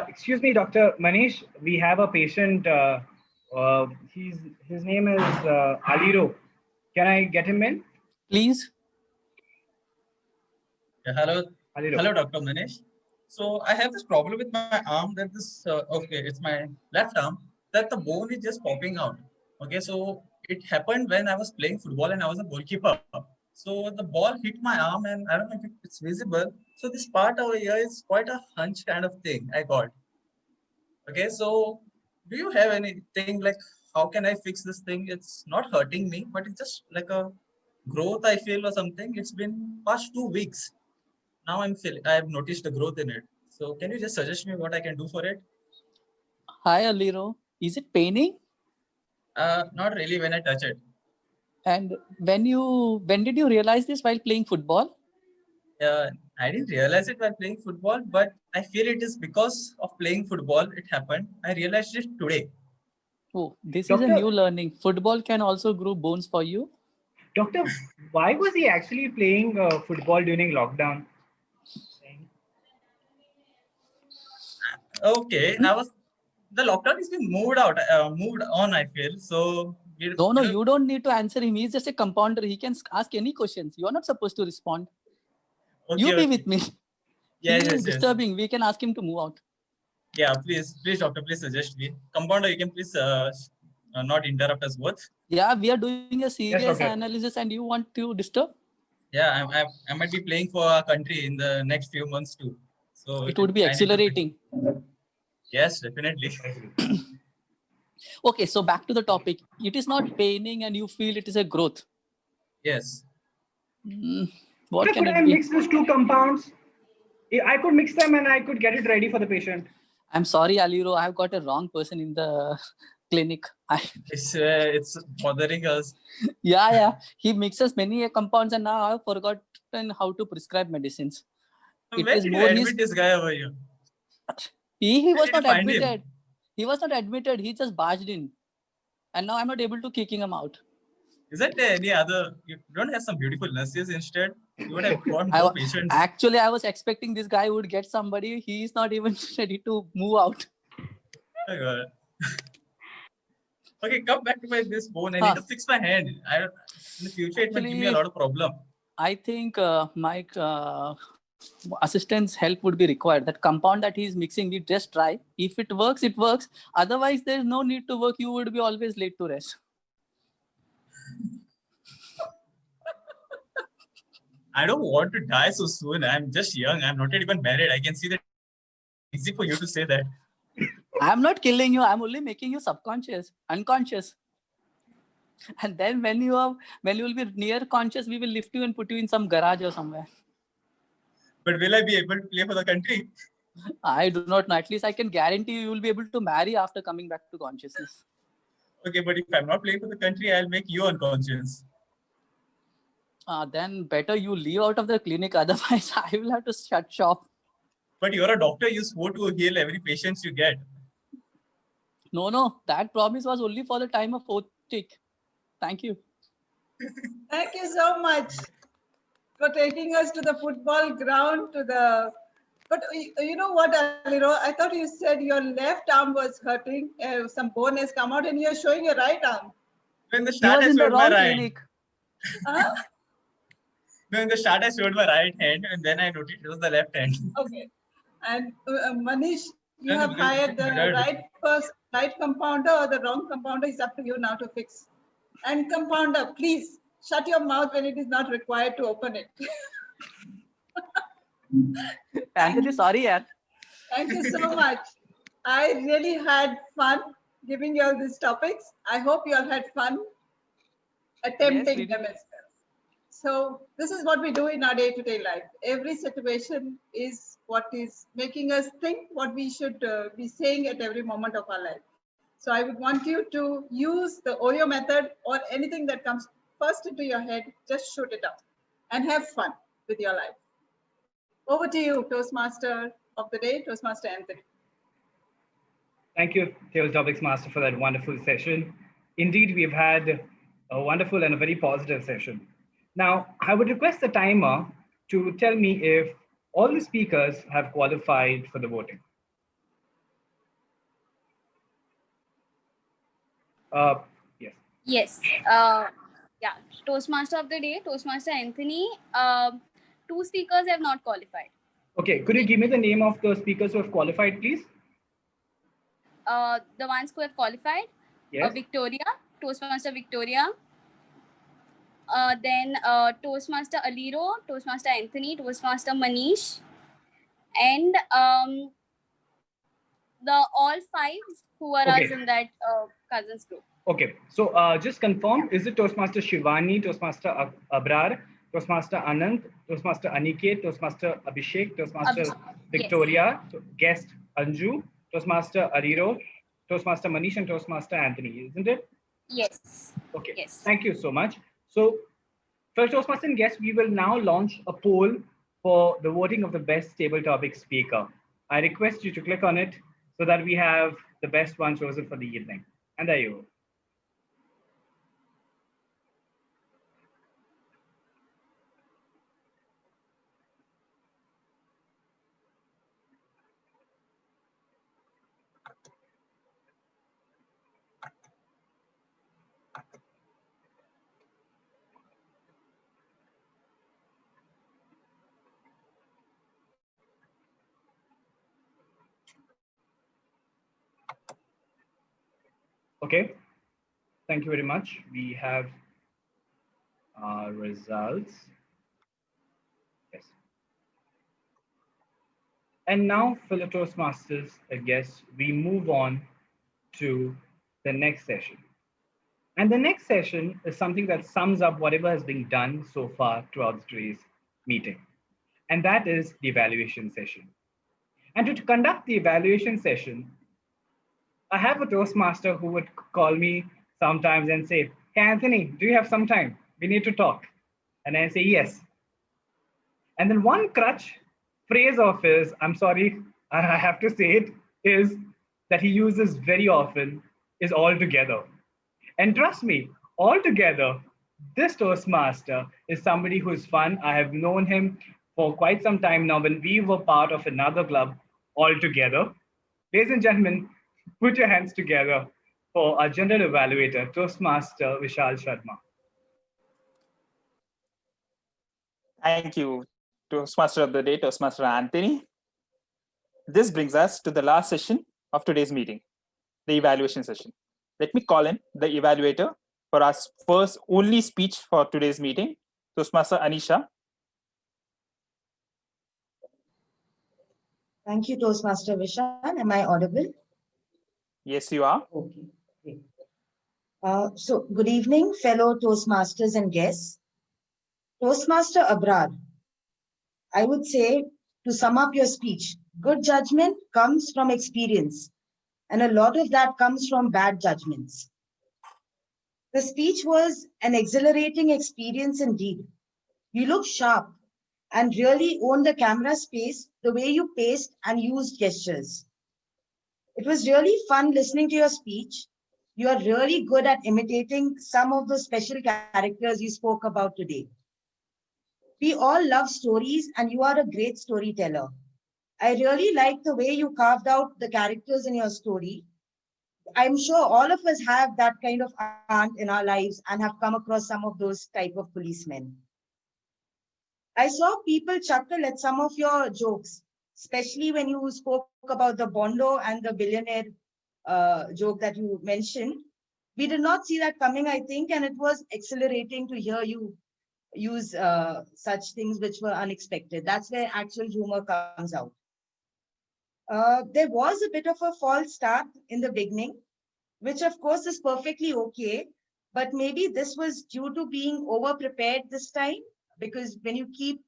Excuse me, Dr. Manish. We have a patient. His name is Aliro. Can I get him in? Please. Yeah, hello, Aliro. hello, Dr. Manish. So I have this problem with my arm that okay, it's my left arm that the bone is just popping out. Okay, so it happened when I was playing football and I was a goalkeeper. So the ball hit my arm and I don't know if it's visible. So this part over here is quite a hunch kind of thing I got. Okay, so do you have anything like how can I fix this thing? It's not hurting me, but it's just like a growth I feel or something. It's been past 2 weeks. Now I've noticed the growth in it. So can you just suggest me what I can do for it? Hi, Aliro. Is it paining? Not really when I touch it. And when did you realize this while playing football? I didn't realize it while playing football, but I feel it is because of playing football. It happened. I realized it today. Oh, this is Doctor- a new learning. Football can also grow bones for you. Doctor, why was he actually playing football during lockdown? Okay, the lockdown has been moved on. I feel so. No, you don't need to answer him. He's just a compounder. He can ask any questions. You're not supposed to respond. Okay, You be okay. with me. Yes, He is yes. disturbing. We can ask him to move out. Yeah, please, doctor, please suggest me. Compounder, you can please not interrupt us both. Yeah, we are doing a serious doctor. analysis and you want to disturb? Yeah, I might be playing for our country in the next few months too. So It would be I need to- accelerating. Yes, definitely. Okay, so back to the topic. It is not paining and you feel it is a growth. Yes. What Doctor, can could I it be? mix these two compounds? I could mix them and I could get it ready for the patient. I'm sorry, Aliro. I've got a wrong person in the clinic. It's bothering us. Yeah. He mixes many compounds and now I've forgotten how to prescribe medicines. When did you admit this guy over here? He was did you not find him? admitted. He was not admitted. He just barged in. And now I'm not able to kicking him out. Isn't there any other? You don't have some beautiful nurses instead? You would have got more patients. Actually, I was expecting this guy would get somebody. He is not even ready to move out. Oh my God. Okay, come back to this bone. I need to fix my hand. In the future, it might give me a lot of problem. I think my assistant's help would be required. That compound that he's mixing, we just try. If it works, it works. Otherwise, there's no need to work. You would be always late to rest. I don't want to die so soon. I'm just young. I'm not even married. I can see that it's easy for you to say that. I'm not killing you. I'm only making you unconscious. And then when you will be near conscious, we will lift you and put you in some garage or somewhere. But will I be able to play for the country? I do not know. At least I can guarantee you will be able to marry after coming back to consciousness. Okay, but if I'm not playing for the country, I'll make you unconscious. Then better you leave out of the clinic. Otherwise, I will have to shut shop. But you're a doctor. You swore to heal every patient you get. No. That promise was only for the time of OTIC. Thank you. Thank you so much for taking us to the football ground, But you know what, Aliro? I thought you said your left arm was hurting. Some bone has come out and you're showing your right arm. In the start, I showed my right. Clinic. Huh? No, in the start, I showed my right hand and then I noticed it was the left hand. Okay. And Manish, you No, have because hired the it's right compounder or the wrong compounder. It's up to you now to fix. And compounder, please shut your mouth when it is not required to open it. Anthony, sorry, yaar. Thank you so much. I really had fun giving you all these topics. I hope you all had fun attempting them as well. So this is what we do in our day-to-day life. Every situation is what is making us think what we should be saying at every moment of our life. So I would want you to use the OYO method or anything that comes first into your head, just shoot it out and have fun with your life. Over to you, Toastmaster of the day, Toastmaster Anthony. Thank you, Table Topics Master, for that wonderful session. Indeed, we've had a wonderful and a very positive session. Now, I would request the timer to tell me if all the speakers have qualified for the voting. Yes. Yes. Yeah. Toastmaster of the day, Toastmaster Anthony. 2 speakers have not qualified. Okay, could you give me the name of the speakers who have qualified, please? The ones who have qualified. Yes. Victoria, Toastmaster Victoria. Then Toastmaster Aliro, Toastmaster Anthony, Toastmaster Manish, and the all 5 who are us in that cousins group. Okay, so just confirm, is it Toastmaster Shivani, Toastmaster Abrar, Toastmaster Anand, Toastmaster Aniket, Toastmaster Abhishek, Toastmaster Victoria, guest Anju, Toastmaster Ariro, Toastmaster Manish, and Toastmaster Anthony, isn't it? Yes. Okay, yes. Thank you so much. So for Toastmaster and guests, we will now launch a poll for the voting of the best table topic speaker. I request you to click on it so that we have the best one chosen for the evening. And there you go. Okay, thank you very much. We have our results. Yes. And now, fellow Toastmasters, I guess we move on to the next session. And the next session is something that sums up whatever has been done so far throughout today's meeting. And that is the evaluation session. And to conduct the evaluation session, I have a Toastmaster who would call me sometimes and say, "Hey, Anthony, do you have some time? We need to talk." And I say, "Yes." And then one crutch phrase of his, I'm sorry, I have to say it, is that he uses very often is "all together." And trust me, altogether, this Toastmaster is somebody who's fun. I have known him for quite some time now when we were part of another club altogether. Ladies and gentlemen, put your hands together for our general evaluator, Toastmaster Vishal Sharma. Thank you, Toastmaster of the day, Toastmaster Anthony. This brings us to the last session of today's meeting, the evaluation session. Let me call in the evaluator for our first only speech for today's meeting, Toastmaster Anisha. Thank you, Toastmaster Vishal. Am I audible? Yes, you are. Okay, great. So good evening, fellow Toastmasters and guests. Toastmaster Abrar, I would say, to sum up your speech, good judgment comes from experience, and a lot of that comes from bad judgments. The speech was an exhilarating experience indeed. You looked sharp and really owned the camera space the way you paced and used gestures. It was really fun listening to your speech. You are really good at imitating some of the special characters you spoke about today. We all love stories, and you are a great storyteller. I really like the way you carved out the characters in your story. I'm sure all of us have that kind of aunt in our lives and have come across some of those type of policemen. I saw people chuckle at some of your jokes, especially when you spoke about the Bondo and the billionaire joke that you mentioned. We did not see that coming, I think, and it was exhilarating to hear you use such things which were unexpected. That's where actual humor comes out. There was a bit of a false start in the beginning, which of course is perfectly okay, but maybe this was due to being over-prepared this time, because when you keep,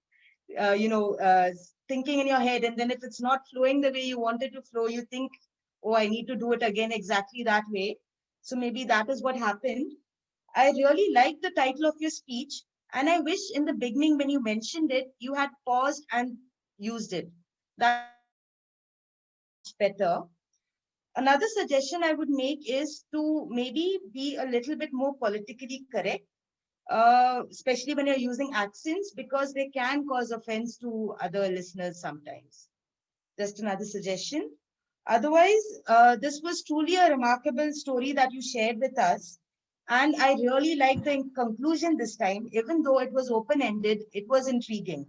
thinking in your head, and then if it's not flowing the way you want it to flow, you think, oh, I need to do it again exactly that way. So maybe that is what happened. I really liked the title of your speech, and I wish in the beginning when you mentioned it, you had paused and used it. That's better. Another suggestion I would make is to maybe be a little bit more politically correct, especially when you're using accents, because they can cause offense to other listeners sometimes. Just another suggestion. Otherwise, this was truly a remarkable story that you shared with us. And I really liked the conclusion this time, even though it was open-ended, it was intriguing.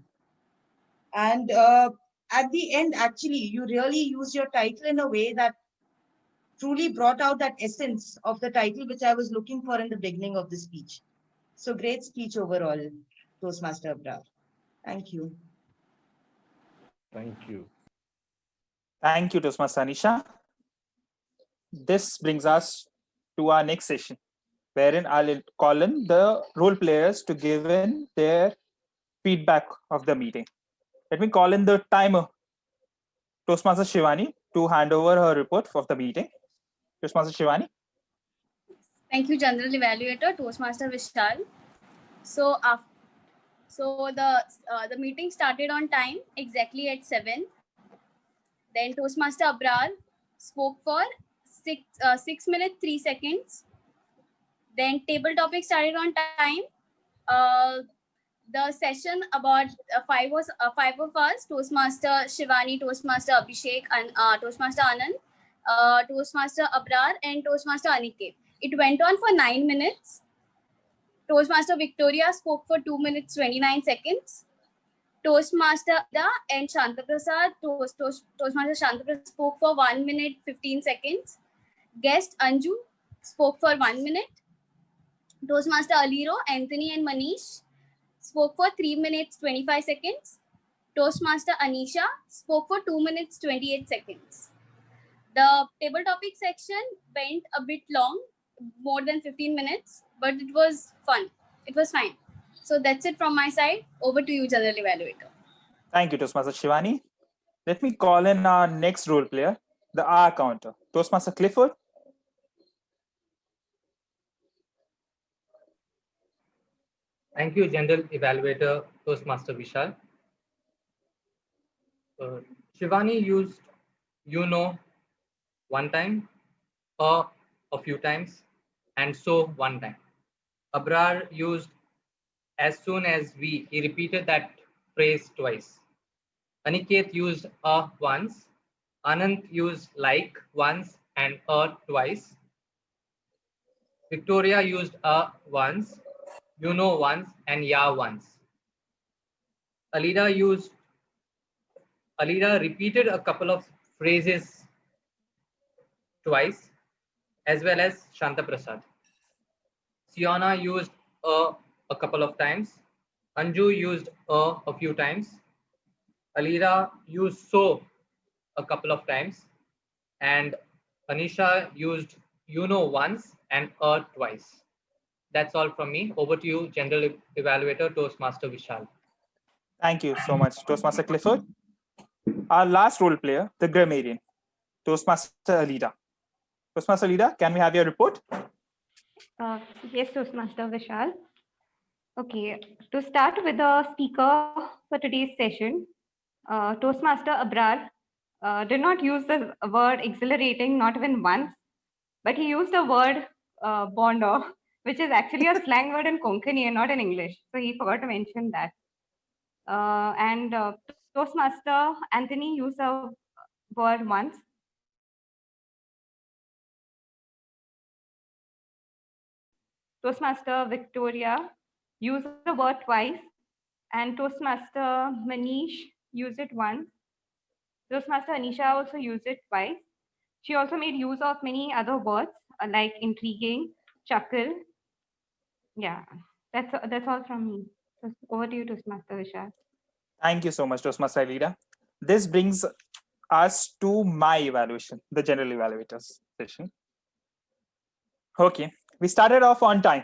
And at the end, actually, you really used your title in a way that truly brought out that essence of the title, which I was looking for in the beginning of the speech. So great speech overall, Toastmaster Abrar. Thank you. Thank you. Thank you, Toastmaster Anisha. This brings us to our next session, wherein I'll call in the role players to give in their feedback of the meeting. Let me call in the timer, Toastmaster Shivani, to hand over her report of the meeting. Toastmaster Shivani. Thank you, General Evaluator, Toastmaster Vishal. So, the meeting started on time, exactly at 7. Then Toastmaster Abrar spoke for 6 minutes 3 seconds. Then table topic started on time. The session about five of us: Toastmaster Shivani, Toastmaster Abhishek, and Toastmaster Anand, Toastmaster Abrar, and Toastmaster Aniket. It went on for 9 minutes. Toastmaster Victoria spoke for 2 minutes 29 seconds. Toastmaster Ida and Shanta Prasad, Toastmaster Shanta Prasad spoke for 1 minute 15 seconds. Guest Anju spoke for 1 minute. Toastmaster Aliro, Anthony, and Manish spoke for 3 minutes 25 seconds. Toastmaster Anisha spoke for 2 minutes 28 seconds. The table topic section went a bit long, more than 15 minutes, but it was fun. It was fine. So that's it from my side. Over to you, General Evaluator. Thank you, Toastmaster Shivani. Let me call in our next role player, the R counter, Toastmaster Clifford. Thank you, General Evaluator, Toastmaster Vishal. Shivani used one time, a few times, and so one time. Abrar used as soon as we. He repeated that phrase twice. Aniket used a once. Anand used like once and a twice. Victoria used a once, once, and yeah once. Alida repeated a couple of phrases twice, as well as Shanta Prasad. Siona used a couple of times. Anju used a few times. Alira used so a couple of times. And Anisha used once and twice. That's all from me. Over to you, General Evaluator, Toastmaster Vishal. Thank you so much, Toastmaster Clifford. Our last role player, the grammarian, Toastmaster Alida. Toastmaster Alida, can we have your report? Yes, Toastmaster Vishal. Okay, to start with the speaker for today's session, Toastmaster Abrar did not use the word exhilarating, not even once, but he used the word bondo, which is actually a slang word in Konkani and not in English. So he forgot to mention that. And Toastmaster Anthony used the word once. Toastmaster Victoria used the word twice, and Toastmaster Manish used it once. Toastmaster Anisha also used it twice. She also made use of many other words like intriguing, chuckle. Yeah, that's all from me. So over to you, Toastmaster Vishal. Thank you so much, Toastmaster Alida. This brings us to my evaluation, the general evaluators session. Okay, we started off on time.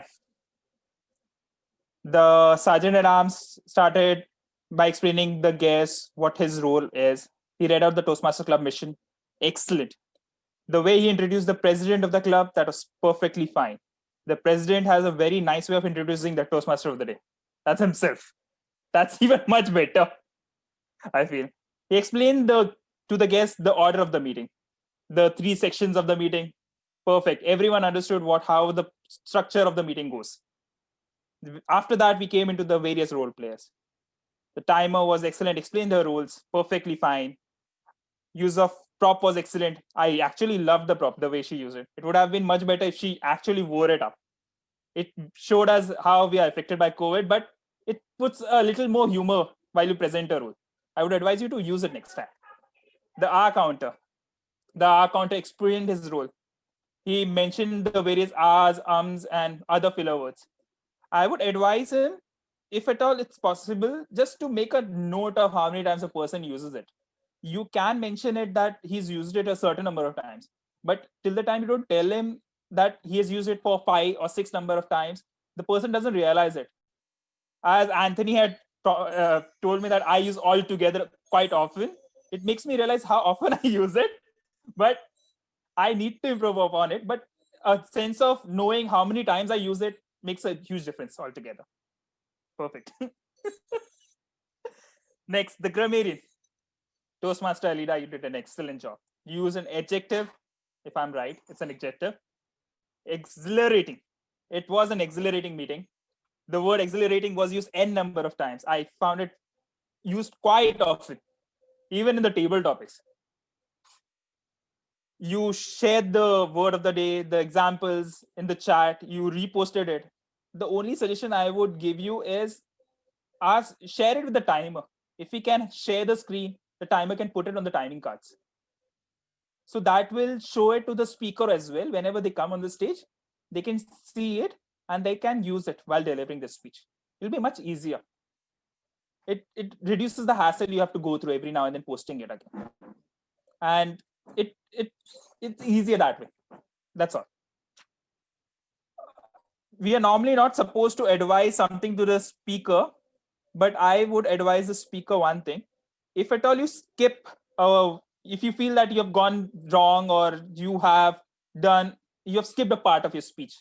The Sergeant at Arms started by explaining the guest what his role is. He read out the Toastmaster Club mission. Excellent. The way he introduced the president of the club, that was perfectly fine. The president has a very nice way of introducing the Toastmaster of the day. That's himself. That's even much better, I feel. He explained to the guests the order of the meeting. the 3 sections of the meeting. Perfect. Everyone understood how the structure of the meeting goes. After that, we came into the various role players. The timer was excellent, explained the rules perfectly fine. Use of prop was excellent. I actually loved the prop, the way she used it. It would have been much better if she actually wore it up. It showed us how we are affected by COVID, but it puts a little more humor while you present a rule. I would advise you to use it next time. The R counter. The R counter explained his role. He mentioned the various R's, and other filler words. I would advise him, if at all it's possible, just to make a note of how many times a person uses it. You can mention it that he's used it a certain number of times, but till the time you don't tell him that he has used it for 5 or 6 number of times, the person doesn't realize it. As Anthony had told me that I use all together quite often, it makes me realize how often I use it, but I need to improve upon it. But a sense of knowing how many times I use it makes a huge difference altogether. Perfect. Next, the grammarian. Toastmaster Alida, you did an excellent job. You use an adjective, if I'm right, it's an adjective. Exhilarating. It was an exhilarating meeting. The word exhilarating was used n number of times. I found it used quite often, even in the table topics. You shared the word of the day, the examples in the chat, you reposted it. The only suggestion I would give you is share it with the timer. If we can share the screen, the timer can put it on the timing cards. So that will show it to the speaker as well. Whenever they come on the stage, they can see it and they can use it while delivering the speech. It'll be much easier. It reduces the hassle you have to go through every now and then posting it again. And it's easier that way. That's all. We are normally not supposed to advise something to the speaker, but I would advise the speaker one thing. If at all you skip, if you feel that you have gone wrong or you have skipped a part of your speech,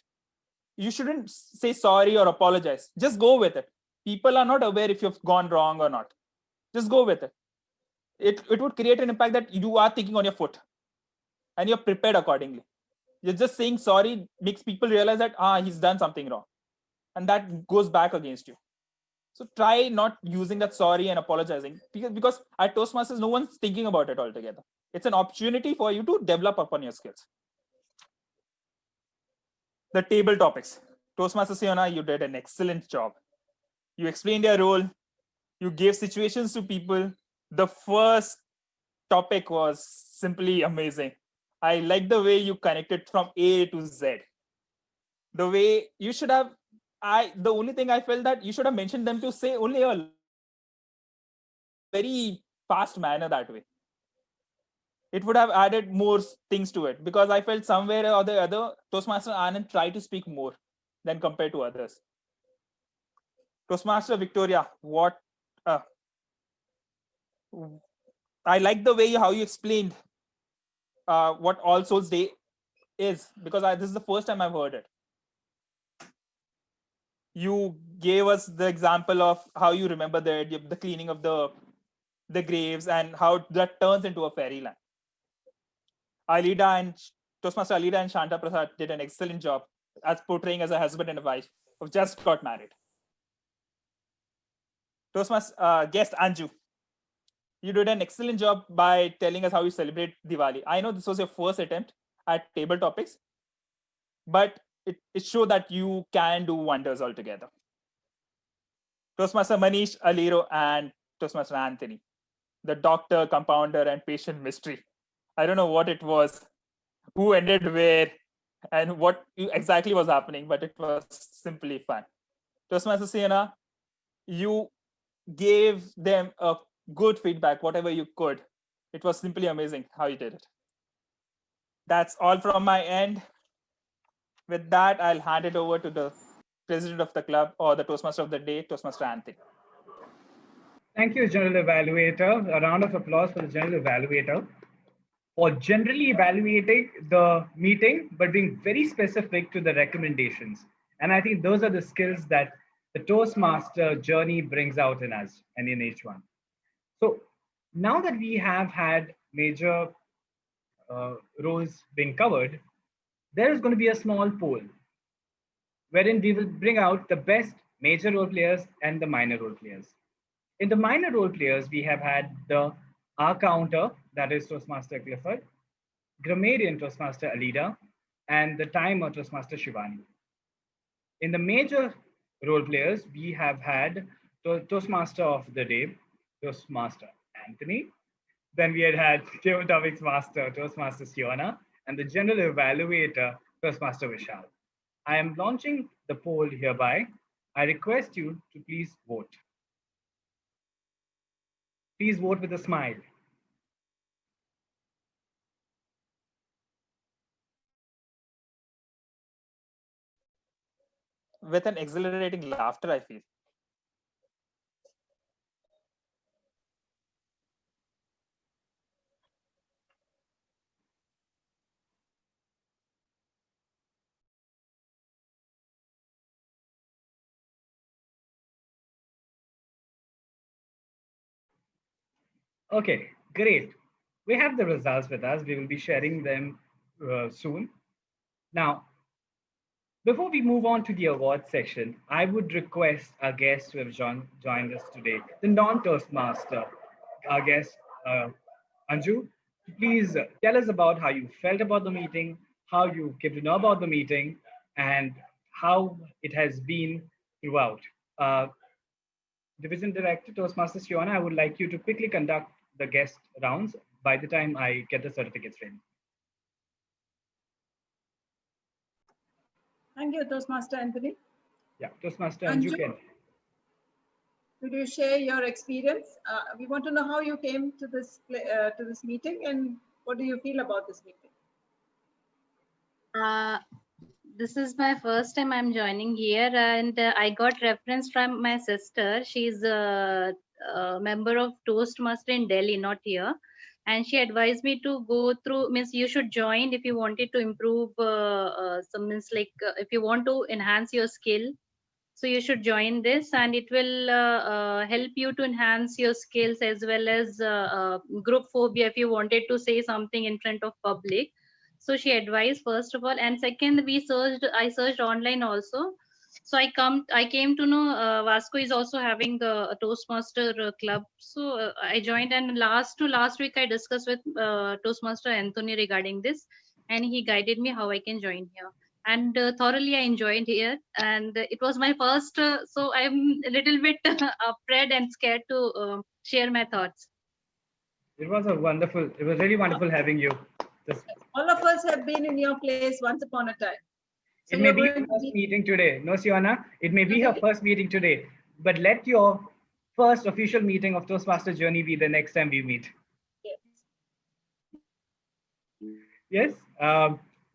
you shouldn't say sorry or apologize. Just go with it. People are not aware if you've gone wrong or not. Just go with it. It would create an impact that you are thinking on your foot and you're prepared accordingly. You're just saying sorry makes people realize that he's done something wrong, and that goes back against you. So try not using that sorry and apologizing, because at Toastmasters, no one's thinking about it altogether. It's an opportunity for you to develop upon your skills. The table topics. Toastmaster Siona, you did an excellent job. You explained your role. You gave situations to people. The first topic was simply amazing. I like the way you connected from A to Z. The way you should have, the only thing I felt that you should have mentioned them to say only a very fast manner that way. It would have added more things to it, because I felt somewhere or the other, Toastmaster Anand tried to speak more than compared to others. Toastmaster Victoria, I like the way how you explained what All Souls Day is, because this is the first time I've heard it. You gave us the example of how you remember the cleaning of the graves and how that turns into a fairyland. Toastmaster Alida and Shanta Prasad did an excellent job as portraying as a husband and a wife who just got married. Toastmaster guest Anju, you did an excellent job by telling us how you celebrate Diwali. I know this was your first attempt at table topics, but it showed that you can do wonders altogether. Toastmaster Manish, Aliro, and Toastmaster Anthony, the doctor, compounder, and patient mystery. I don't know what it was, who ended where, and what exactly was happening, but it was simply fun. Toastmaster Siena, you gave them a good feedback, whatever you could. It was simply amazing how you did it. That's all from my end. With that, I'll hand it over to the president of the club, or the Toastmaster of the day, Toastmaster Anthony. Thank you, General Evaluator. A round of applause for the General Evaluator for generally evaluating the meeting, but being very specific to the recommendations. And I think those are the skills that the Toastmaster journey brings out in us and in each one. So now that we have had major roles being covered, there is going to be a small poll wherein we will bring out the best major role players and the minor role players. In the minor role players, we have had the R counter, that is Toastmaster Clifford, grammarian Toastmaster Alida, and the timer Toastmaster Shivani. In the major role players, we have had Toastmaster of the day, Toastmaster Anthony. Then we had Table Topics Master, Toastmaster Siona, and the General Evaluator, Toastmaster Vishal. I am launching the poll hereby. I request you to please vote. Please vote with a smile. With an exhilarating laughter, I feel. Okay, great. We have the results with us. We will be sharing them soon. Now, before we move on to the award section, I would request our guests who have joined us today, the non-Toastmaster, our guest, Anju, to please tell us about how you felt about the meeting, how you came to know about the meeting, and how it has been throughout. Division Director, Toastmasters Fiona, I would like you to quickly conduct the guest rounds by the time I get the certificates ready. Thank you, Toastmaster Anthony. Yeah, Toastmaster Anju Anju, can. could you share your experience? We want to know how you came to this meeting and what do you feel about this meeting? This is my first time I'm joining here, and I got reference from my sister. She's a member of Toastmaster in Delhi, not here. And she advised me to go through, means you should join if you wanted to improve some, means like if you want to enhance your skill. So you should join this, and it will help you to enhance your skills, as well as group phobia if you wanted to say something in front of public. So she advised, first of all, and second, I searched online also. So I came to know Vasco is also having a Toastmaster club. So I joined, and last week I discussed with Toastmaster Anthony regarding this, and he guided me how I can join here. And thoroughly I enjoyed here, and it was my first, so I'm a little bit afraid and scared to share my thoughts. It was really wonderful having you. All of us have been in your place once upon a time. So it may be your first meeting today. No, Siona, it may be her first meeting today, but let your first official meeting of Toastmaster journey be the next time we meet. Yes.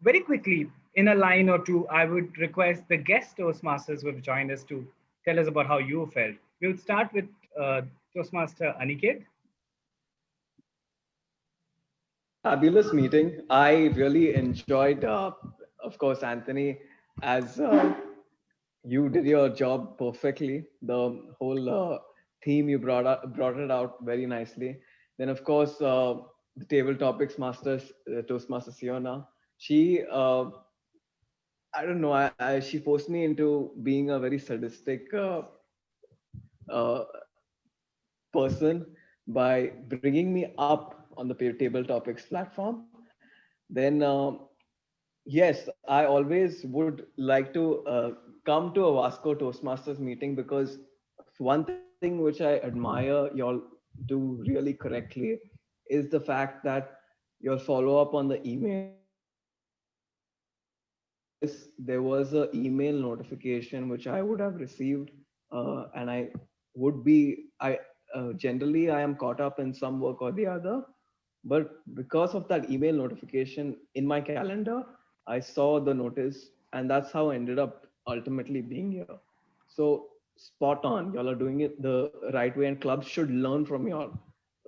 Very quickly, in a line or two, I would request the guest Toastmasters who have joined us to tell us about how you felt. We'll start with Toastmaster Aniket. Fabulous meeting. I really enjoyed, of course, Anthony, as you did your job perfectly. The whole theme you brought it out very nicely. Then, of course, the table topics masters, Toastmaster Siona. She, I don't know, she forced me into being a very sadistic person by bringing me up on the table topics platform. Then yes, I always would like to come to a Vasco Toastmasters meeting, because one thing which I admire y'all do really correctly is the fact that you'll follow up on the email. There was an email notification which I would have received, and I would be, generally I am caught up in some work or the other, but because of that email notification in my calendar, I saw the notice, and that's how I ended up ultimately being here. So spot on, y'all are doing it the right way, and clubs should learn from y'all,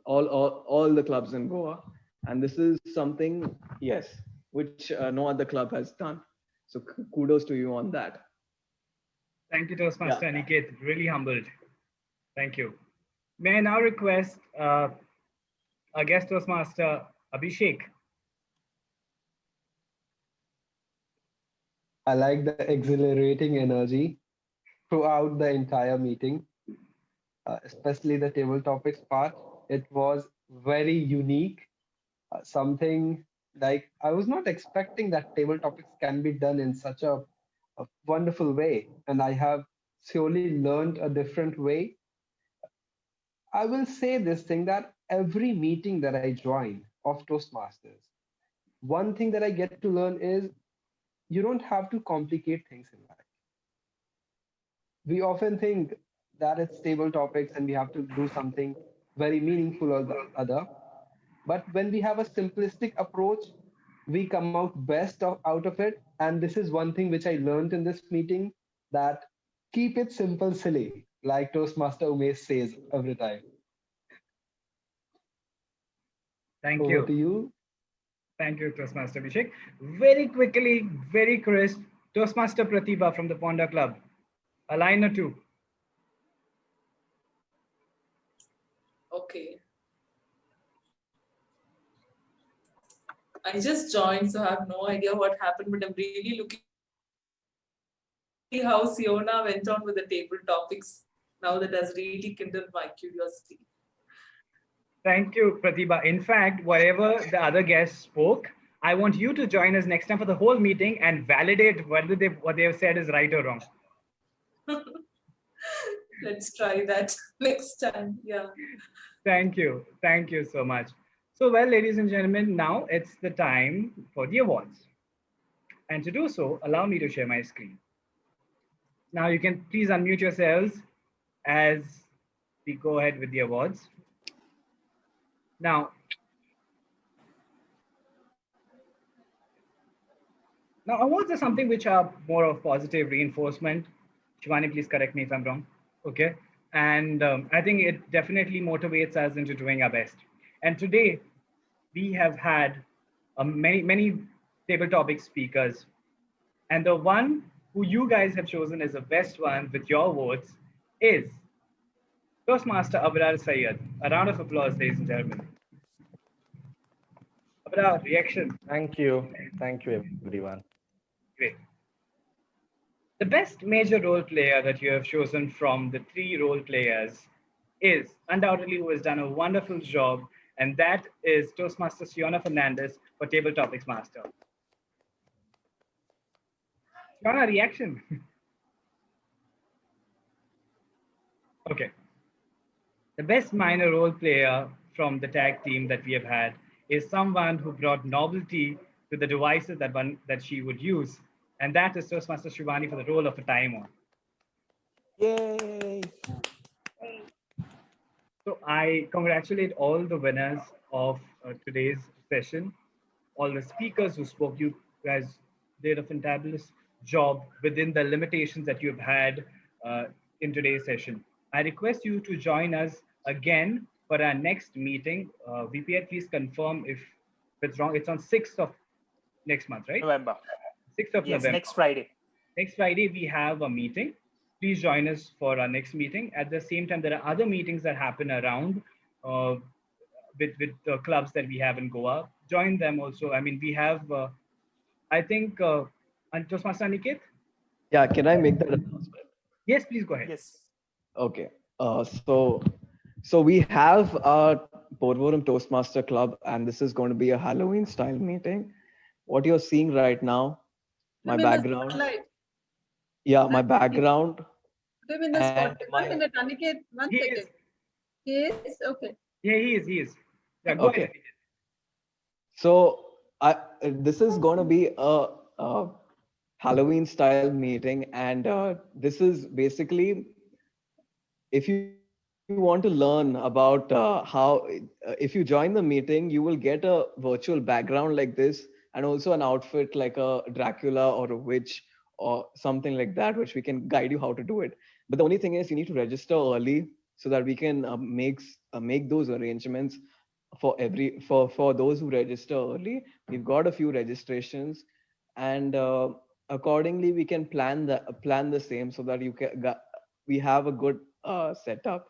all the clubs in Goa. And this is something, yes, which no other club has done. So kudos to you on that. Thank you, Toastmaster Aniket. Really humbled. Thank you. May I now request our guest Toastmaster Abhishek I like the exhilarating energy throughout the entire meeting, especially the table topics part. It was very unique, something like I was not expecting that table topics can be done in such a wonderful way. And I have surely learned a different way. I will say this thing that every meeting that I join of Toastmasters, one thing that I get to learn is you don't have to complicate things in life. We often think that it's table topics and we have to do something very meaningful or the other. But when we have a simplistic approach, we come out out of it. And this is one thing which I learned in this meeting, that keep it simple, silly, like Toastmaster Umesh says every time. Thank Over you. to you. Thank you, Toastmaster Abhishek. Very quickly, very crisp, Toastmaster Pratibha from the Ponda Club. A line or two. Okay. I just joined, so I have no idea what happened, but I'm really looking how Siona went on with the table topics. Now that has really kindled my curiosity. Thank you, Pratibha. In fact, whatever the other guests spoke, I want you to join us next time for the whole meeting and validate whether what they have said is right or wrong. Let's try that next time. Yeah. Thank you. Thank you so much. So, well, ladies and gentlemen, now it's the time for the awards. And to do so, allow me to share my screen. Now, you can please unmute yourselves as we go ahead with the awards. Now, awards are something which are more of positive reinforcement. Shivani, please correct me if I'm wrong. Okay. And I think it definitely motivates us into doing our best. And today, we have had many table topic speakers. And the one who you guys have chosen as the best one with your votes is Toastmaster Abrar Syed. A round of applause, ladies and gentlemen. Abrar, reaction. Thank you. Thank you, everyone. Great. The best major role player that you have chosen from the 3 role players is undoubtedly who has done a wonderful job, and that is Toastmaster Siona Fernandez for Table Topics Master. Siona, reaction. Okay. The best minor role player from the tag team that we have had is someone who brought novelty to the devices that she would use, and that is Toastmaster Shivani for the role of a timer. Yay! So I congratulate all the winners of today's session, all the speakers who spoke. You guys did a fantabulous job within the limitations that you've had in today's session. I request you to join us again for our next meeting. VPA, please confirm if it's wrong. It's on 6th of next month, right? November. 6th of Yes, November. next Friday. Next Friday, we have a meeting. Please join us for our next meeting. At the same time, there are other meetings that happen around with the clubs that we have in Goa. Join them also. I mean, we have, I think, Toastmaster Aniket? Yeah, can I make that announcement? Yes, please go ahead. Yes. Okay. So we have our Porvorim Toastmaster Club, and this is going to be a Halloween style meeting. What you're seeing right now, my background. Yeah, my background. Put him in the spot. and One minute, Aniket. One second. He is? Okay. Yeah, he is. Yeah, go ahead. So this is going to be a Halloween style meeting, and this is basically, if you want to learn about how, if you join the meeting, you will get a virtual background like this, and also an outfit like a Dracula or a witch or something like that, which we can guide you how to do it. But the only thing is you need to register early so that we can make those arrangements for those who register early. We've got a few registrations, and accordingly we can plan the same so that we have a good setup.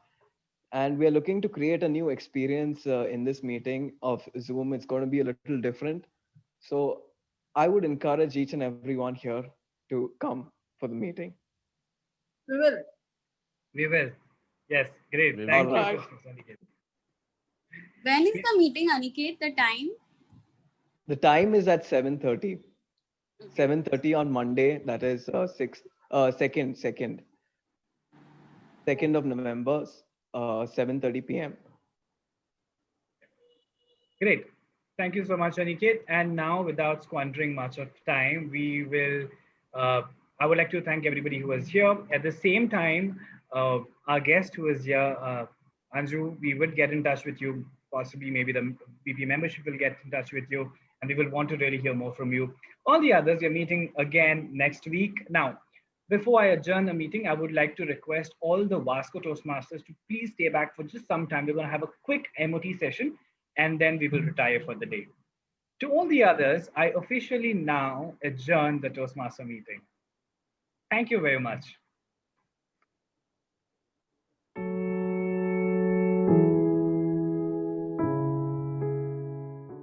And we are looking to create a new experience in this meeting of Zoom. It's going to be a little different. So I would encourage each and everyone here to come for the meeting. We will. We will. Yes, great. We Thank will. you. Alright. Toastmasters Aniket. When is the meeting, Aniket? The time? The time is at 7:30. 7:30 on Monday. That is 2nd of November, 7:30 p.m. Great. Thank you so much, Aniket. And now, without squandering much of time, we will. I would like to thank everybody who was here. At the same time, our guest who is here, Anju, we will get in touch with you. Possibly, maybe the BP membership will get in touch with you, and we will want to really hear more from you. All the others, we are meeting again next week. Now, before I adjourn the meeting, I would like to request all the Vasco Toastmasters to please stay back for just some time. We're going to have a quick MOT session, and then we will retire for the day. To all the others, I officially now adjourn the Toastmaster meeting. Thank you very much.